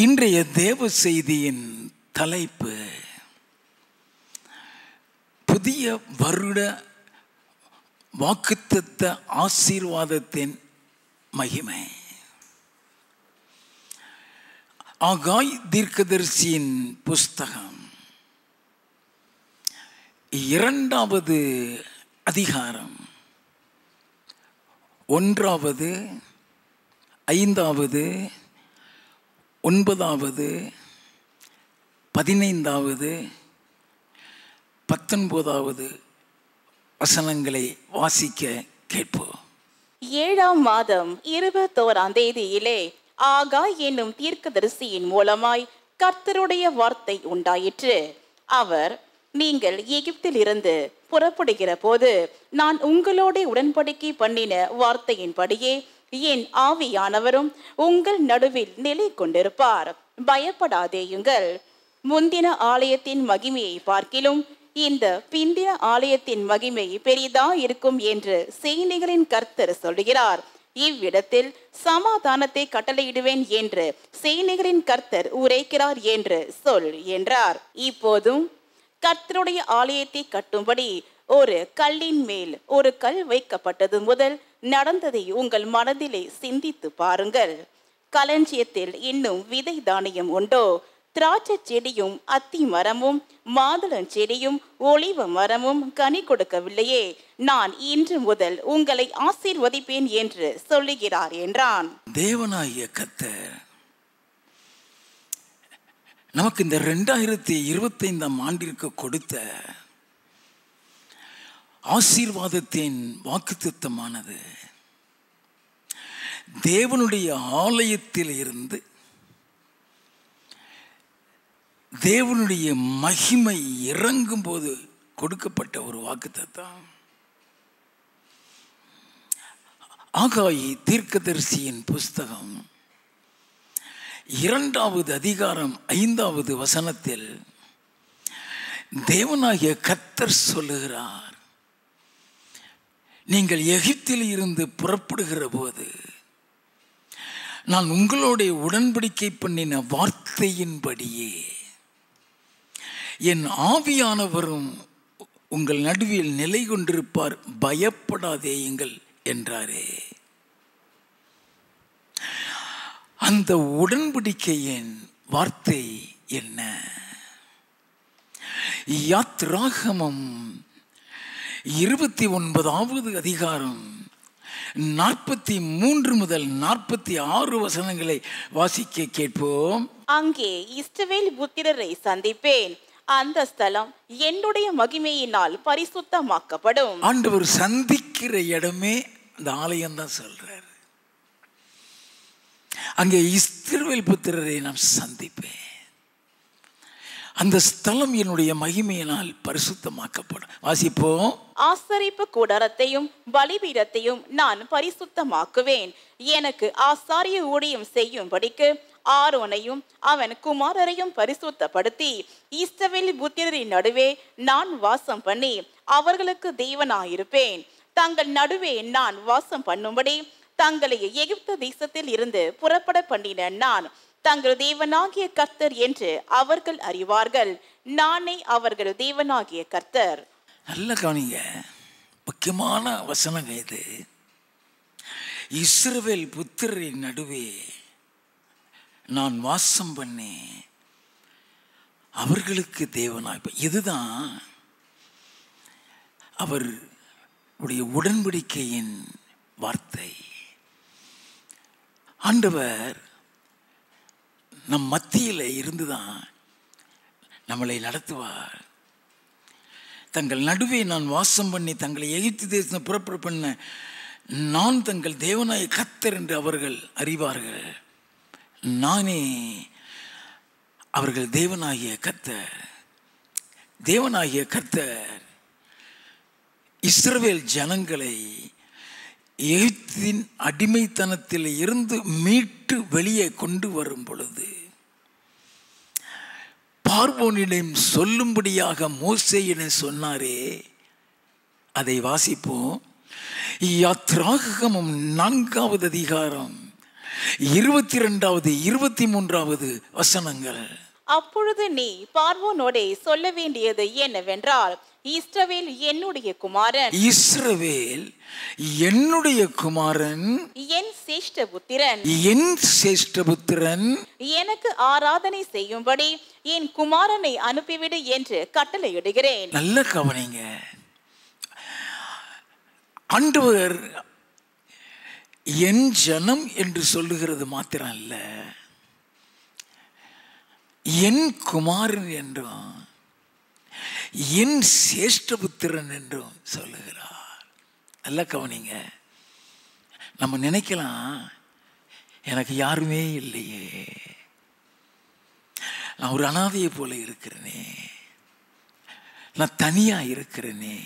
இன்றைய தேவ செய்தியின் தலைப்பு புதிய வருட வாக்குத்தத்த ஆசீர்வாதத்தின் மகிமை. ஆகாய் தீர்க்கதரிசியின் புஸ்தகம் 2வது அதிகாரம் 1வது 5வது 9வது 15வது 19வது வசனங்களை வாசிக்க கேட்போம். 7ஆம் மாதம் 21ஆம் தேதியிலே ஆகாய் என்னும் தீர்க்கதரிசியின் மூலமாய் கர்த்தருடைய வார்த்தை உண்டாயிற்று. அவர், நீங்கள் எகிப்திலிருந்து புறப்படுகிற போது நான் உங்களோட உடன்படிக்கை பண்ணின வார்த்தையின்படியே என் ஆவியானவரும் உங்கள் நடுவில் நிலை கொண்டிருப்பார். பயப்படாதேயுங்கள். முந்தின ஆலயத்தின் மகிமையை பார்க்கிலும் இந்த பிந்தின ஆலயத்தின் மகிமை பெரிதா இருக்கும் என்று சேனைகளின் கர்த்தர் சொல்கிறார். இவ்விடத்தில் சமாதானத்தை கட்டளையிடுவேன் என்று சேனைகளின் கர்த்தர் உரைக்கிறார் என்று சொல் என்றார். இப்போதும் கர்த்தருடைய ஆலயத்தை கட்டும்படி ஒரு கல்லின் மேல் ஒரு கல் வைக்கப்பட்டது முதல் நடந்ததை உங்கள் மனதிலே சிந்தித்து பாருங்கள். களஞ்சியத்தில் இன்னும் விதை தானியம் உண்டோ? திராட்சை செடியும் அத்தி மரமும் மாதுளஞ்செடியும் ஒலிவ மரமும் கனி கொடுக்கவில்லையே. நான் இன்று முதல் உங்களை ஆசீர்வதிப்பேன் என்று சொல்லுகிறார் என்றான். தேவனாகிய கர்த்தர் நமக்கு இந்த 2025ஆம் ஆண்டிற்கு கொடுத்த ஆசீர்வாதத்தின் வாக்குத்தத்தமானது தேவனுடைய ஆலயத்தில் இருந்து தேவனுடைய மகிமை இறங்கும் போது கொடுக்கப்பட்ட ஒரு வாக்குத்தத்தம். ஆகாய் தீர்க்கதரிசியின் புஸ்தகம் 2வது அதிகாரம் 5வது வசனத்தில் தேவனாகிய கர்த்தர் சொல்லுகிறார், நீங்கள் எகிப்தில் இருந்து புறப்படுகிற போது நான் உங்களோட உடன்படிக்கை பண்ணின வார்த்தையின்படியே என் ஆவியானவரும் உங்கள் நடுவில் நிலை கொண்டிருப்பார். பயப்படாதேயுங்கள் என்றாரே. அந்த உடன்படிக்கையின் வார்த்தை என்ன? யாத்ராகமம் 29வது அதிகாரம் 43 முதல் 46 வசனங்களை வாசிக்க கேட்போம். அங்கே இஸ்ரவேல் புத்திரரை சந்திப்பேன். அந்த ஸ்தலம் என்னுடைய மகிமையினால் பரிசுத்தமாக்கப்படும். ஆண்டவர் சந்திக்கிற இடமே அந்த ஆலயம் தான் சொல்றார். அங்கே இஸ்ரவேல் புத்திரரை நான் சந்திப்பேன். அந்த ஸ்தலம் என்னுடைய மகிமையினால் பரிசுத்தமாக்கப்படும். வாசிப்போம். ஆசரிப்பு கூடாரத்தையும் பலிபீடத்தையும் நான் பரிசுத்தமாக்குவேன். எனக்கு ஆசாரிய ஊழியம் செய்யும்படிக்கு ஆரோனையும் அவன் குமாரரையும் பரிசுத்தப்படுத்தி இஸ்ரவேல் புத்திரரின் நடுவே நான் வாசம் பண்ணி அவர்களுக்கு தேவனாயிருப்பேன். தங்கள் நடுவே நான் வாசம் பண்ணும்படி தங்களை எகிப்து தேசத்தில் இருந்து புறப்பட பண்ணின நான் தங்கள் தேவனாகிய கர்த்தர் என்று அவர்கள் அறிவார்கள். நானே அவர்கள் தேவனாகிய கர்த்தர். நல்ல கவனிங்க, முக்கியமான வசனங்க இது. இஸ்ரவேல் புத்திரரின் நடுவே நான் வாசம் பண்ணி அவர்களுக்கு தேவனாய். இதுதான் அவருடைய உடன்படிக்கையின் வார்த்தை. ஆண்டவர் நம் மத்தியில் இருந்துதான் நம்மளை நடத்துவார். தங்கள் நடுவே நான் வாசம் பண்ணி தங்களை எகிப்து தேசம் புறப்பட பண்ண நான் தங்கள் தேவனாய கர்த்தர் என்று அவர்கள் அறிவார்கள். நானே அவர்கள் தேவனாகிய கர்த்தர். தேவனாகிய கர்த்தர் இஸ்ரவேல் ஜனங்களை எகிப்தின் அடிமைத்தனத்தில் இருந்து மீட்டு வெளியே கொண்டு வரும் பொழுது பார்வோனிடம் சொல்லும்படியாக மோசேயிடம் சொன்னாரே, அதை வாசிப்போம். யாத்ராகமம் 4வது அதிகாரம் 22வது 23வது வசனங்கள். அப்பொழுது நீ பார்வோனோடே சொல்ல வேண்டியது என்னவென்றால், இஸ்ரவேல் என்னுடைய குமாரன், இஸ்ரவேல் என்னுடைய குமாரன், என் சேஷ்டபுத்திரன், என் சேஷ்டபுத்திரன், எனக்கு ஆராதனை செய்யும்படி என் குமாரனை அனுப்பிவிடு என்று கட்டளையிடுகிறேன். நல்ல கவனிங்க. ஆண்டவர் என் ஜனம் என்று சொல்லுகிறது மாத்திரம் அல்ல, என் குமாரன் என்றும் என் சேஷ்டபுத்திரன் என்றும் சொல்லுகிறார். நல்ல கவனிங்க. நம்ம நினைக்கலாம், எனக்கு யாருமே இல்லையே, நான் ஒரு அனாதையை போல இருக்கிறேனே, நான் தனியா இருக்கிறேனே.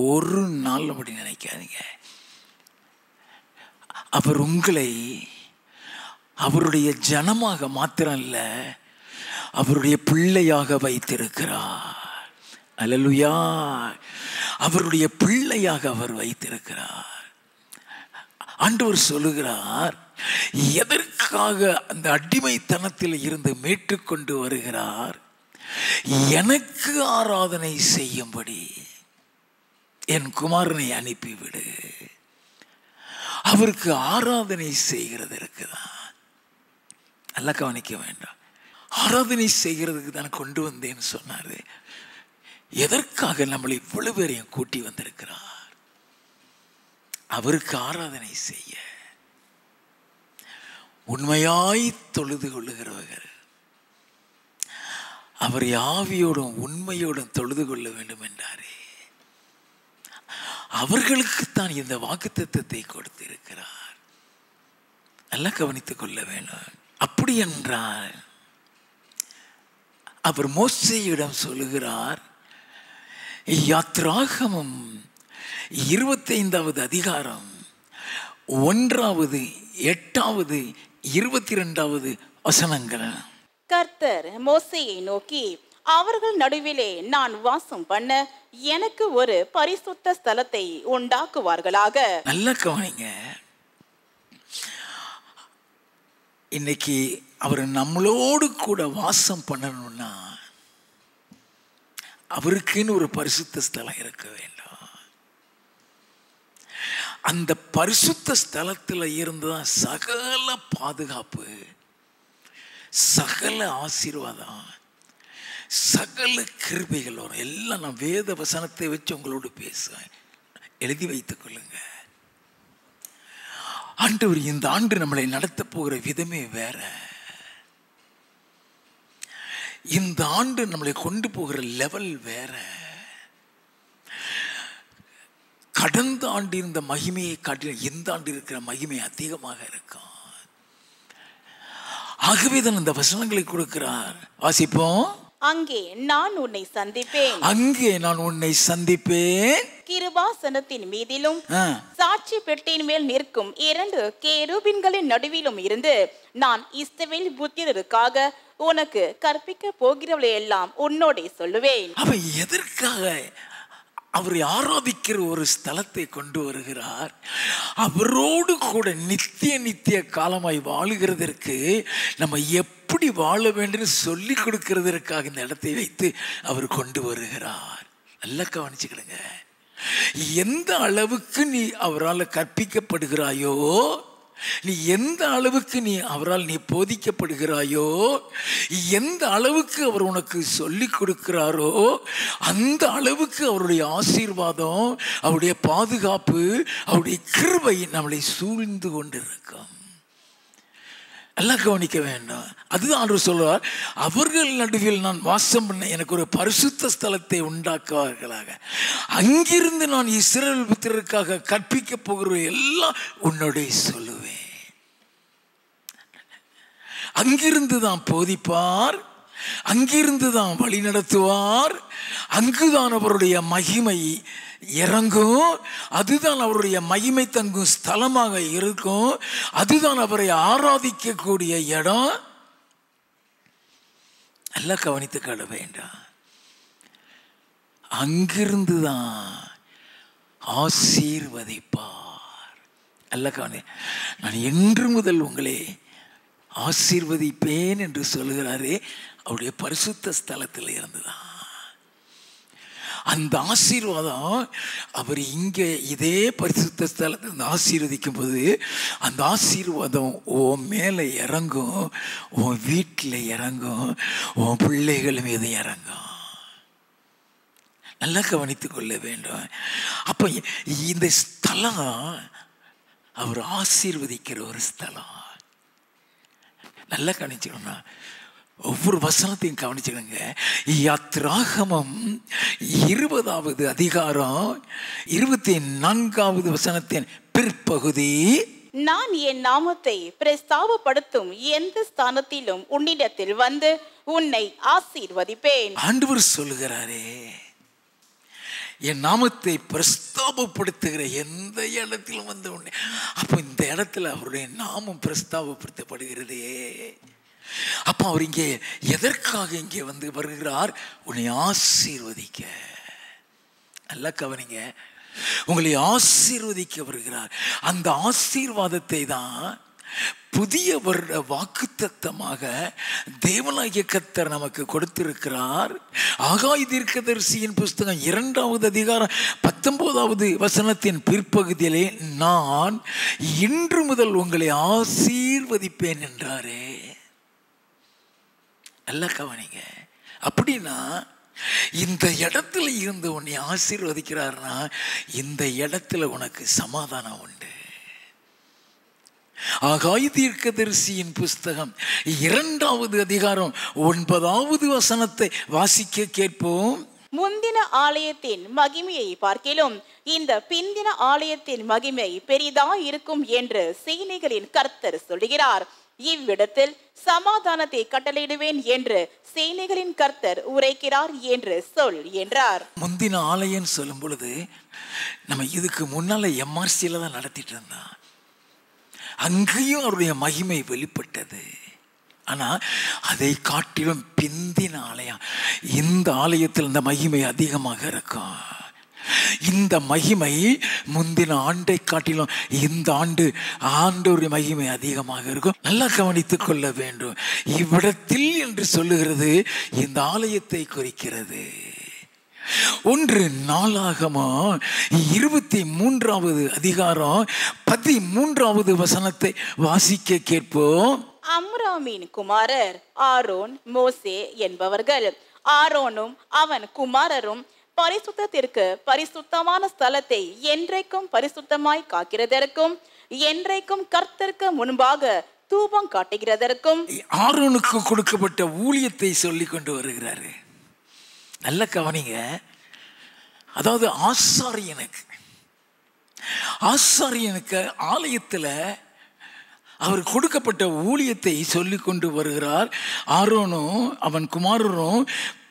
ஒரு நாள் அப்படி நினைக்காதீங்க. அவர் உங்களை அவருடைய ஜனமாக மாத்திரம் இல்ல, அவருடைய பிள்ளையாக வைத்திருக்கிறார். அல்லேலூயா. அவருடைய பிள்ளையாக அவர் வைத்திருக்கிறார். ஆண்டவர் சொல்லுகிறார், எதற்காக அந்த அடிமைத்தனத்தில் இருந்து மீட்டுக்கொண்டு வருகிறார்? எனக்கு ஆராதனை செய்யும்படி என் குமாரனை அனுப்பிவிடு. அவருக்கு ஆராதனை செய்கிறதற்கு தான். நல்லா கவனிக்க வேண்டாம். ஆராதனை செய்கிறதுக்கு தான் கொண்டு வந்தேன்னு சொன்னாரு. எதற்காக நம்மளை இவ்வளவு பேரையும் கூட்டி வந்திருக்கிறார்? அவருக்கு ஆராதனை செய்ய. உண்மையாய் தொழுது கொள்ளுகிறவர்கள் அவர் ஆவியோடும் உண்மையோடும் தொழுது கொள்ள வேண்டும் என்றாரே, அவர்களுக்குத்தான் இந்த வாக்குத்தத்தத்தை கொடுத்திருக்கிறார். நல்லா கவனித்துக் கொள்ள வேண்டும். அப்படி என்றால் அவர் மோசேயிடம் சொல்லுகிறார், யாத்ராகமம் 25வது அதிகாரம் 1வது 8வது 22வது வசனங்கள். கர்த்தர் மோசேயை நோக்கி, அவர்கள் நடுவிலே நான் வாசம் பண்ண எனக்கு ஒரு பரிசுத்த ஸ்தலத்தை உண்டாக்குவார்களாக. நல்ல கவனிங்க. இன்னைக்கு அவர் நம்மளோடு கூட வாசம் பண்ணணும்னா அவருக்குன்னு ஒரு பரிசுத்த ஸ்தலம் இருக்க வேண்டும். அந்த பரிசுத்த ஸ்தலத்தில் இருந்துதான் சகல பாதுகாப்பு, சகல ஆசீர்வாதம், சகல கிருபைகள் வரும். எல்லாம் நான் வேத வசனத்தை வச்சு உங்களோடு பேசுவேன், எழுதி வைத்துக் கொள்ளுங்க. ஆண்டவர் இந்த ஆண்டு நம்மளை நடத்த போகிற விதமே வேற. இந்த ஆண்டு நம்மளை கொண்டு போகிற லெவல் வேற. கடந்த ஆண்டு இருந்த மகிமையை காட்டிலும் இந்த ஆண்டு இருக்கிற மகிமை அதிகமாக இருக்கும். ஆகவேதான் இந்த வசனங்களை கொடுக்கிறார். வாசிப்போம். அங்கே நான் உன்னை சந்திப்பேன், அங்கே நான் உன்னை சந்திப்பேன், கிருபாசனத்தின் மீதிலும் சாட்சி பெட்டியின் மேல் நிற்கும் 2 கேருபீன்களின் நடுவிலும் இருந்து நான் இஸ்ரவேல் புத்திரருக்காக உனக்கு கற்பிக்க போகிறவளை எல்லாம் உன்னோடே சொல்லுவேன். அவ எதற்காக அவரை ஆராதிக்கிற ஒரு ஸ்தலத்தை கொண்டு வருகிறார்? அவரோடு கூட நித்திய காலமாய் வாழுகிறதற்கு நம்ம எப்படி வாழ வேண்டும் சொல்லி கொடுக்கிறதற்காக இந்த இடத்தை வைத்து அவர் கொண்டு வருகிறார். நல்லா கவனிச்சுக்கிடுங்க. எந்த அளவுக்கு நீ அவரால் கற்பிக்கப்படுகிறாயோ, நீ எந்த அளவுக்கு நீ அவரால் நீ போதிக்கப்படுகிறாயோ, எந்த அளவுக்கு அவர் உனக்கு சொல்லி கொடுக்கிறாரோ, அந்த அளவுக்கு அவருடைய ஆசீர்வாதம், அவருடைய பாதுகாப்பு, அவருடைய கிருபை நம்மளை சூழ்ந்து கொண்டிருக்கும். எல்லாம் கவனிக்க வேண்டும். அதுதான் ஆண்டவர் சொல்வார், அவர்கள் நடுவில் நான் வாசம் பண்ண எனக்கு ஒரு பரிசுத்த ஸ்தலத்தை உண்டாக்குவார்களாக, அங்கிருந்து நான் இஸ்ரவேல் புத்திரருக்காக கற்பிக்க போகிற எல்லாம் உன்னோட சொல்லுவேன். அங்கிருந்து தான் போதிப்பார், அங்கிருந்து தான் வழி நடத்துவார், அங்குதான் அவருடைய மகிமை இறங்கும், அதுதான் அவருடைய மகிமை தங்கும் ஸ்தலமாக இருக்கும், அதுதான் அவரை ஆராதிக்கக்கூடிய இடம். நல்லா கவனித்து கொள்ள வேண்டாம். அங்கிருந்து தான் ஆசீர்வதிப்பார். அல்ல கவனி, நான் என்று முதல் உங்களை ஆசீர்வதிப்பேன் என்று சொல்லுகிறாரே, அவருடைய பரிசுத்த ஸ்தலத்தில் இருந்துதான் அந்த ஆசீர்வாதம். அவர் இங்கே இதே பரிசுத்த ஸ்தலத்தில் ஆசீர்வதிக்கும் போது அந்த ஆசீர்வாதம் உன் மேலே இறங்கும், உன் வீட்டில் இறங்கும், உன் பிள்ளைகள் மீது இறங்கும். நல்லா கவனித்துக் கொள்ள வேண்டும். அப்போ இந்த ஸ்தலம் அவர் ஆசீர்வதிக்கிற ஒரு ஸ்தலம். நல்லா கவனிச்சுக்கணும், ஒவ்வொரு வசனத்தையும் கவனிச்சுக்கோங்க. யாத்திராகமம் 20வது அதிகாரம் 24வது வசனத்தின் பிற்பகுதி, நான் என் நாமத்தை பிரஸ்தாபப்படுத்தும் எந்த ஸ்தானத்திலும் உன்னிடத்தில் வந்து உன்னை ஆசீர்வதிப்பேன். ஆண்டவர் சொல்லுகிறாரே, என் நாமத்தை பிரஸ்தாபப்படுத்துகிற எந்த இடத்திலும் வந்து உன்னை. அப்போ இந்த இடத்துல அவருடைய நாமம் பிரஸ்தாபப்படுத்தப்படுகிறதே. அப்போ அவர் இங்கே எதற்காக இங்கே வந்து வருகிறார்? உன்னை ஆசீர்வதிக்க. நல்லா கவனிங்க, உங்களை ஆசீர்வதிக்க வருகிறார். அந்த ஆசீர்வாதத்தை தான் புதிய வருட வாக்குத்தத்தமாக தேவனாகிய கர்த்தர் நமக்கு கொடுத்திருக்கிறார். ஆகாய தீர்க்கதரிசியின் புஸ்தகம் 2வது அதிகாரம் 19வது வசனத்தின் பிற்பகுதியிலே, நான் இன்று முதல் உங்களை ஆசீர்வதிப்பேன் என்றாரே. நல்லா கவனிங்க. அப்படின்னா இந்த இடத்துல இருந்து உன்னை ஆசீர்வதிக்கிறார்னா இந்த இடத்துல உனக்கு சமாதானம் உண்டு. ஆகாய தீர்க்கதரிசியின் புஸ்தகம் 2வது அதிகாரம் 9வது வசனத்தை வாசிக்க கேட்போம். முந்தின ஆலயத்தின் மகிமையை பார்க்கிலும் இந்த பிந்தின ஆலயத்தின் மகிமை பெரிதா இருக்கும் என்று சேனைகளின் கர்த்தர் சொல்கிறார். இவ்விடத்தில் சமாதானத்தை கட்டளையிடுவேன் என்று சேனைகளின் கர்த்தர் உரைக்கிறார் என்று சொல் என்றார். முந்தின ஆலயம் சொல்லும் பொழுது நம்ம இதுக்கு முன்னால MRCல தான் நடத்திட்டு இருந்தான். அங்கேயும் அவருடைய மகிமை வெளிப்பட்டது. ஆனால் அதை காட்டிலும் பிந்தின ஆலயம், இந்த ஆலயத்தில் இந்த மகிமை அதிகமாக இருக்கும். இந்த மகிமை முந்தின ஆண்டை காட்டிலும் இந்த ஆண்டோருடைய மகிமை அதிகமாக இருக்கும். நல்லா கவனித்துக் கொள்ள வேண்டும். இவ்விடத்தில் என்று சொல்லுகிறது இந்த ஆலயத்தை குறிக்கிறது. 1 நாளாகமம் 23வது அதிகாரம் 13வது வசனத்தை வாசிக்க கேட்போம். அம்ராமின் குமாரர் ஆரோன், மோசே என்பவர்கள். ஆரோனும் அவன் குமாரரும் பரிசுத்தத்திற்கு பரிசுத்தமான ஸ்தலத்தை என்றைக்கும் பரிசுத்தமாய் காக்கிறதற்கும் என்றைக்கும் கர்த்தருக்கு முன்பாக தூபம் காட்டுகிறதற்கும் ஆரோனுக்கு கொடுக்கப்பட்ட ஊழியத்தை சொல்லி கொண்டு வருகிறாரு. நல்ல கவனிங்க. அதாவது ஆசாரியனுக்கு ஆலயத்தில் அவர் கொடுக்கப்பட்ட ஊழியத்தை சொல்லி கொண்டு வருகிறார். ஆரோனும் அவன் குமாரரும்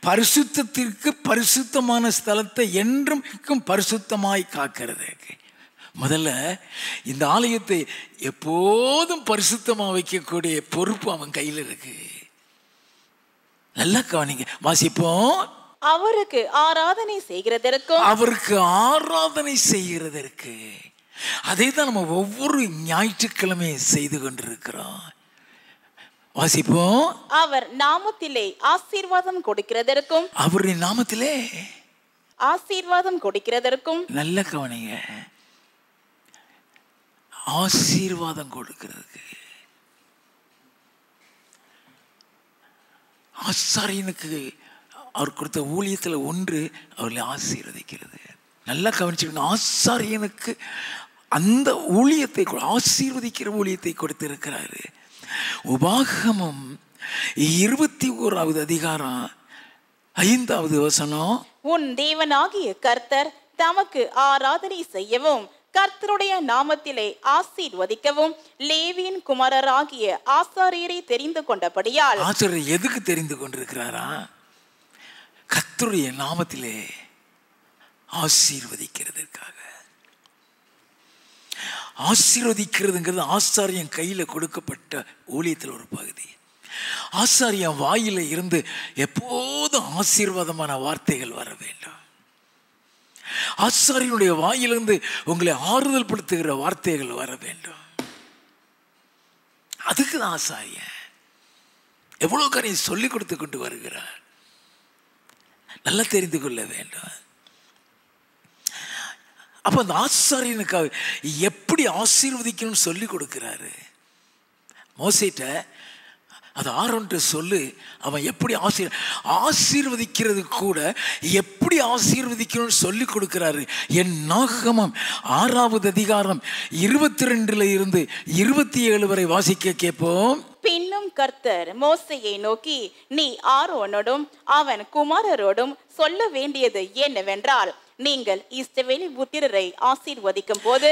பரிசுத்தத்திற்கு பரிசுத்தமான ஸ்தலத்தை என்றும் பரிசுத்தமாய் காக்கிறது. முதல்ல இந்த ஆலயத்தை எப்போதும் பரிசுத்தமாக வைக்கக்கூடிய பொறுப்பு அவன் கையில் இருக்கு. நல்லா கவனிங்க, வாசிப்போம். அவருக்கு ஆராதனை செய்கிறதற்கு அதை தான் நம்ம ஒவ்வொரு ஞாயிற்றுக்கிழமையும் செய்து கொண்டிருக்கிறோம். வாசிப்போம். அவர் நாமத்திலே ஆசீர்வாதம் கொடுக்கிறதற்கும் அவருடைய நாமத்திலே ஆசீர்வாதம் கொடுக்கிறதற்கும். நல்ல கவனிங்க, ஆசீர்வாதம் கொடுக்கிறதுக்கு ஆசாரியனுக்கு அவர் கொடுத்த ஊழியத்தில் ஒன்று அவர்களை ஆசீர்வதிக்கிறது. நல்லா கவனிச்சுக்கணும். ஆசாரியனுக்கு அந்த ஊழியத்தை ஆசீர்வதிக்கிற ஊழியத்தை கொடுத்திருக்கிறாரு. உபாகமம் 21வது அதிகாரம் 5வது வசனம், உன் தேவனாகிய கர்த்தர் தமக்கு ஆராதனை செய்யவும் கர்த்தருடைய நாமத்திலே ஆசீர்வதிக்கவும் லேவியின் குமாரராகிய ஆசாரியரை தெரிந்து கொண்டபடியால். ஆசாரியர் எதுக்கு தெரிந்து கொண்டிருக்கிறாரா? கர்த்தருடைய நாமத்திலே ஆசீர்வதிக்கிறதுக்காக. ஆசீர்வதிக்கிறதுங்கிறது ஆசாரியன் கையில் கொடுக்கப்பட்ட ஊழியத்தில் ஒரு பகுதி. ஆசாரியன் வாயில இருந்து எப்போதும் ஆசீர்வாதமான வார்த்தைகள் வர வேண்டும். ஆசாரியனுடைய வாயிலிருந்து உங்களை ஆறுதல் படுத்துகிற வார்த்தைகள் வர வேண்டும். அதுக்கு தான் ஆசாரியன் எவ்வளவு காரியம் சொல்லிக் கொடுத்து கொண்டு வருகிறார். நல்லா தெரிந்து கொள்ள வேண்டும். அப்ப அந்த ஆசாரியனுக்காக எப்படி ஆசீர்வதிக்கணும்னு சொல்லி கொடுக்கிறாரு. மோசேட்ட அது ஆரோன்ட்டு சொல்லு, அவன் எப்படி ஆசீர்வதிக்கிறது கூட எப்படி ஆசீர்வதிக்கணும்னு சொல்லி கொடுக்கிறாரு. என் நாகமம் 6வது அதிகாரம் 22 இருந்து 27 வரை வாசிக்க கேட்போம். பின்னும் கர்த்தர் மோசேயை நோக்கி, நீ ஆரோனோடும் அவன் குமாரரோடும் சொல்ல வேண்டியது என்னவென்றால், நீங்கள் இஸ்ரவேல் புத்திரரை ஆசீர்வதிக்கும் போது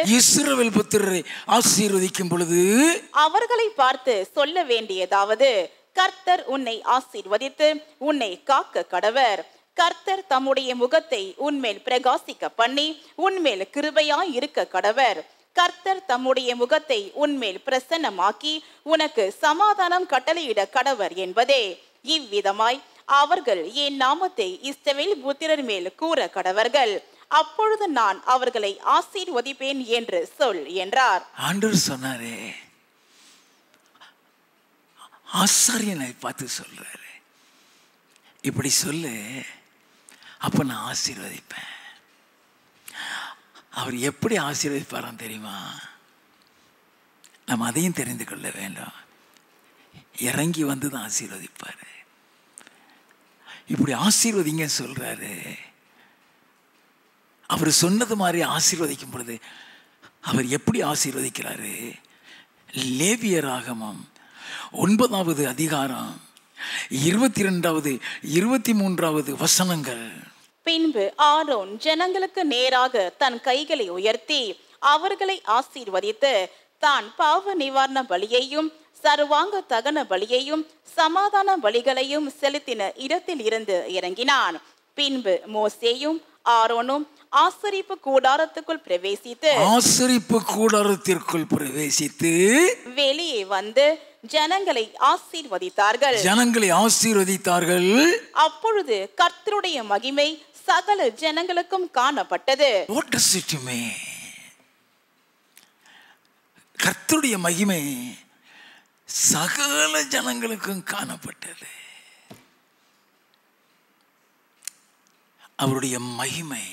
அவர்களை பார்த்து சொல்ல வேண்டியதாவது, கர்த்தர் உன்னை ஆசீர்வதித்து உன்னை காக்க கடவர். கர்த்தர் தம்முடைய முகத்தை உன்மேல் பிரகாசிக்க பண்ணி உன்மேல் கிருபையாய் இருக்க கடவர். கர்த்தர் தம்முடைய முகத்தை உன்மேல் பிரசன்னமாக்கி உனக்கு சமாதானம் கட்டளையிட கடவர் என்பதே. இவ்விதமாய் அவர்கள் என் நாமத்தை இஸ்ரவேல் புத்திரர் மேல் கூற கடவர்கள். அப்பொழுது நான் அவர்களை ஆசீர்வதிப்பேன் என்று சொல் என்றார். ஆண்டவர் சொன்னாரே, ஆசாரியனை பார்த்து சொல்றாரு, இப்படி சொல்லு, அப்ப நான் ஆசீர்வதிப்பேன். அவர் எப்படி ஆசீர்வதிப்பாராம் தெரியுமா? நம்ம அதையும் தெரிந்து கொள்ள வேண்டும். இறங்கி வந்து தான் ஆசீர்வதிப்பாரு. இப்படி ஆசீர்வதிங்க சொல்றாரு. அவர் சொன்னது மாதிரி ஆசீர்வதிக்கும் பொழுது அவர் எப்படி ஆசீர்வதிக்கிறாரு? லேவியராகமம் 9வது அதிகாரம் 22வது 23வது வசனங்கள். பின்பு ஆரோன் ஜனங்களுக்கு நேராக தன் கைகளை உயர்த்தி அவர்களை ஆசீர்வதித்து தான் பாவ நிவாரண பலியையும் சர்வாங்க தகன பலியையும் சமாதான பலிகளையும் செலுத்தின இடத்தில் இருந்து இறங்கினான். பின்பு மோசேயும் ஆரோனும் ஆசரிப்பு கூடாரத்திற்குள் பிரவேசித்து வெளியே வந்து ஜனங்களை ஆசீர்வதித்தார்கள். அப்பொழுது கர்த்தருடைய மகிமை சகல ஜனங்களுக்கும் காணப்பட்டது. What does it mean? கர்த்தருடைய மகிமை சகல ஜனங்களுக்கும் காணப்பட்டது. அவருடைய மகிமை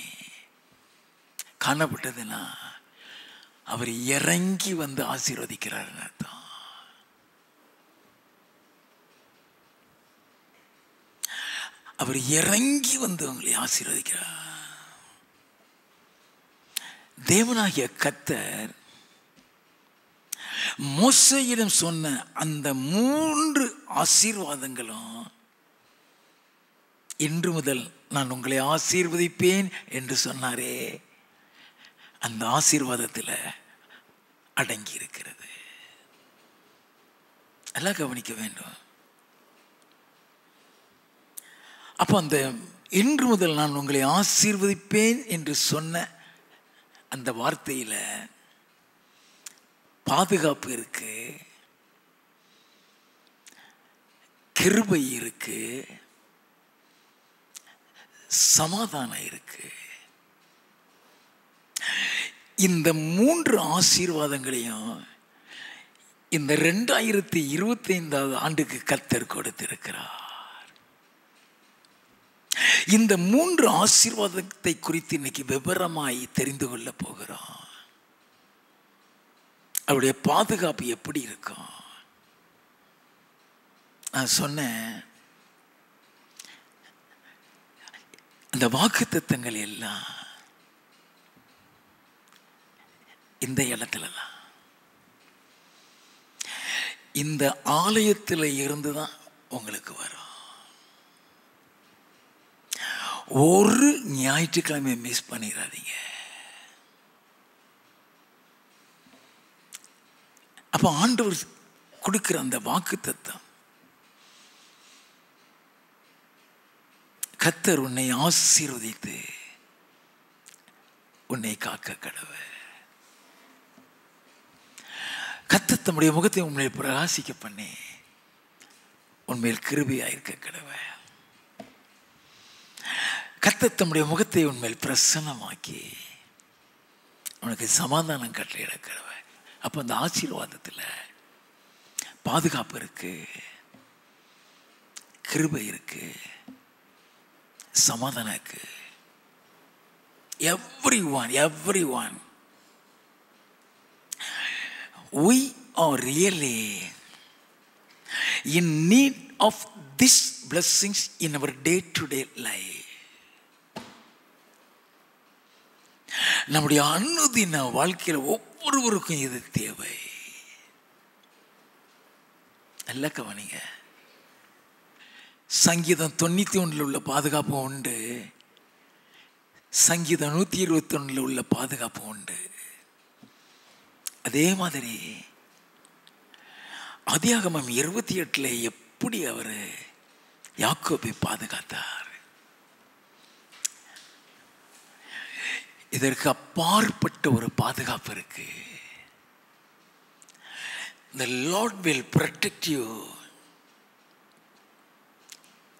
காணப்பட்டதுன்னா அவர் இறங்கி வந்து ஆசீர்வதிக்கிறார் அர்த்தம். அவர் இறங்கி வந்து உங்களை ஆசீர்வதிக்கிறார். தேவனாகிய கர்த்தர் மோசேயிடம் சொன்ன அந்த 3 ஆசீர்வாதங்களும் இன்று முதல் நான் உங்களை ஆசீர்வதிப்பேன் என்று சொன்னாரே, அந்த ஆசீர்வாதத்தில் அடங்கி இருக்கிறது. எல்லாம் கவனிக்க வேண்டும். அப்போ அந்த இன்று முதல் நான் உங்களை ஆசீர்வதிப்பேன் என்று சொன்ன அந்த வார்த்தையில் பாதுகாப்பு இருக்கு, கிருபை இருக்கு, சமாதானம் இருக்கு. இந்த 3 ஆசீர்வாதங்களையும் இந்த 2025 ஆண்டுக்கு கர்த்தர் கொடுத்திருக்கிறார். இந்த 3 ஆசீர்வாதத்தை குறித்து இன்னைக்கு விவரமாய் தெரிந்து கொள்ள போகிறோம். அவருடைய பாதுகாப்பு எப்படி இருக்கும்? நான் சொன்னேன், அந்த வாக்குத்தத்தங்கள் எல்லாம் இந்த இடத்துலலாம் இந்த ஆலயத்தில் இருந்து தான் உங்களுக்கு வரும். ஒரு ஞாயிற்றுக்கிழமை மிஸ் பண்ணிடாதீங்க. அப்போ ஆண்டவர் கொடுக்கிற அந்த வாக்குத்தத்தம், கர்த்தர் உன்னை ஆசீர்வதித்து உன்னை காக்க கடவர். கர்த்தர் தம்முடைய முகத்தை உன்னை பிரகாசிக்க பண்ணி உன்மேல் கிருபையாயிருக்க கடவர். கர்த்தர் தம்முடைய முகத்தை உன்மேல் பிரசன்னமாக்கி உனக்கு சமாதானம் கட்டளையிடக்கிறவர். அப்போ அந்த ஆசீர்வாதத்தில் பாதுகாப்பு இருக்கு, கிருபை இருக்கு, சமாதானம் இருக்கு. everyone we are really in need of these blessings in our day to day life. நம்முடைய அனுதின வாழ்க்கையில் ஒவ்வொருவருக்கும் இது தேவை. நல்ல கவனிங்க. சங்கீதம் 91 உள்ள பாதுகாப்பு உண்டு, சங்கீதம் 121 உள்ள பாதுகாப்பு உண்டு. அதே மாதிரி ஆதியாகமம் 28 எப்படி அவர் யாக்கோபை பாதுகாத்தார். இதற்கு அப்பாற்பட்ட ஒரு பாதுகாப்பு இருக்கு. The Lord will protect you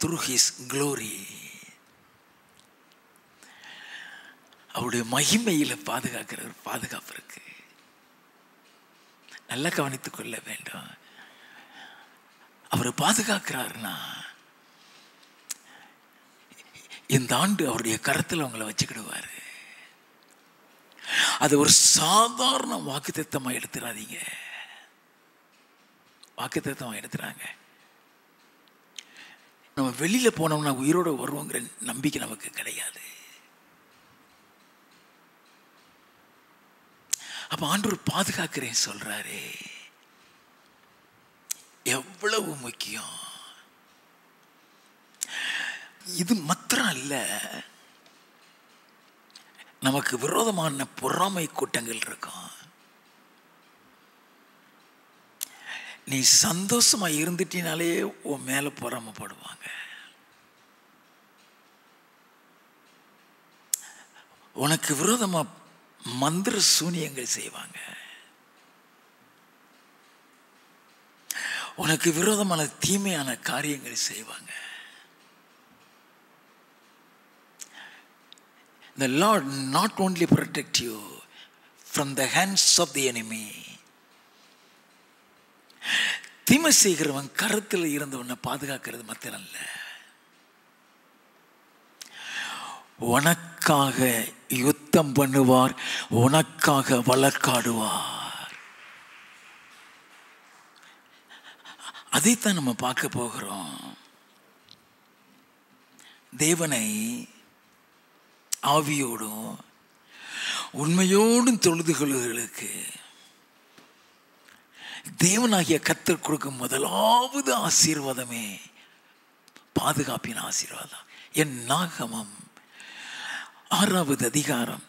through His glory. அவருடைய மகிமையில பாதுகாக்கிற பாதுகாப்பு இருக்கு. நல்லா கவனித்துக் கொள்ள வேண்டும். அவர் பாதுகாக்கிறாருன்னா இந்த ஆண்டு அவருடைய கரத்தில் உங்களை வச்சுக்கிடுவாரு. அது ஒரு சாதாரண வாக்குத்தத்தமா எடுத்துறாதீங்க. வாக்குத்தத்தமா எடுத்துறாங்க. நம்ம வெளியில போனோம்னா உயிரோட வருவோங்கிற நம்பிக்கை நமக்கு கிடையாது. அப்ப ஆண்டவர் பாதுகாக்கிறேன் சொல்றாரு. எவ்வளவு முக்கியம். இது மாத்திரம் அல்ல, நமக்கு விரோதமான பொறாமை கூட்டங்கள் இருக்கும். நீ சந்தோஷமா இருந்துட்டினாலே உன் மேல பொறாமைப்படுவாங்க. உனக்கு விரோதமா மந்திர சூனியங்கள் செய்வாங்க. உனக்கு விரோதமான தீமையான காரியங்கள் செய்வாங்க. The Lord not only protect you from the hands of the enemy. தீமை செய்கிறவன் கரத்தில் இருந்து உன்னை பாதுகாக்கிறது மாத்திரம் அல்ல, உனக்காக யுத்தம் பண்ணுவார், உனக்காக வழக்காடுவார். அதைத்தான் நம்ம பார்க்க போகிறோம். தேவனை ஆவியோடும் உண்மையோடும் தொழுது கொள்ளுகளுக்கு தேவனாகிய கர்த்தர் கொடுக்கும் முதலாவது ஆசீர்வாதமே பாதுகாப்பின் ஆசீர்வாதம். என் நாகமம் 6வது அதிகாரம்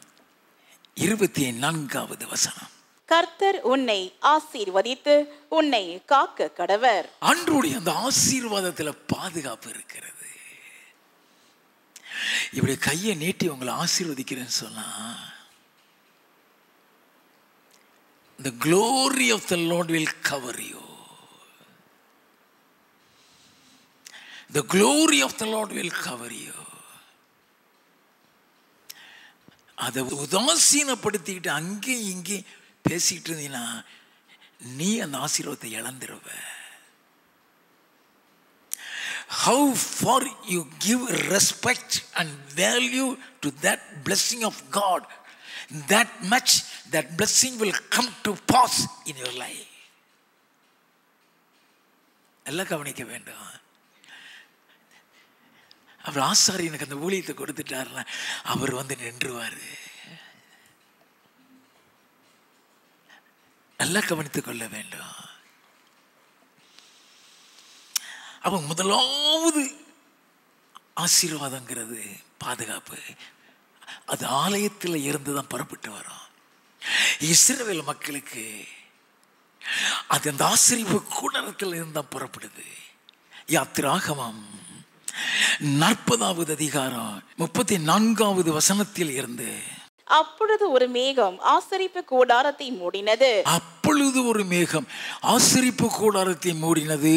24வது வசனம். கர்த்தர் உன்னை ஆசீர்வதித்து உன்னை காக்க கடவர். ஆண்டவருடைய அந்த ஆசீர்வாதத்துல பாதுகாப்பு இருக்கிறது. இப்படி கையை நீட்டி உங்களை ஆசீர்வதிக்கிறேன்னு சொன்னா, the glory of the Lord will cover you. The glory of the Lord will cover you. அதை உதாசீனப்படுத்திக்கிட்டு அங்கே இங்கே பேசிட்டு இருந்தீங்கன்னா நீ அந்த ஆசீர்வாதத்தை இழந்துருவ. How far you give respect and value to that blessing of God, that much that blessing will come to pass in your life. எல்லாம் கவனிக்க வேண்டும். அவர் ஆசாரியனுக்கு அந்த ஊழியத்தை கொடுத்துட்டாருன்னா அவர் வந்து நின்றுவாரு. நல்லா கவனித்துக் கொள்ள வேண்டும். அப்ப முதலாவது ஆசீர்வாதங்கிறது பாதுகாப்பு. அது ஆலயத்தில் இருந்துதான் புறப்பட்டு வரும். இஸ்ரவேல் மக்களுக்கு அது அந்த ஆசீர்வாத கூடாரத்தில் இருந்தான் புறப்படுது. யாத்திராகமம் 40வது அதிகாரம் 34வது வசனத்தில் இருந்து, அப்பொழுது ஒரு மேகம் ஆசரிப்பு கூடாரத்தை மூடினது. அப்பொழுது ஒரு மேகம் ஆசரிப்பு கூடாரத்தை மூடினது.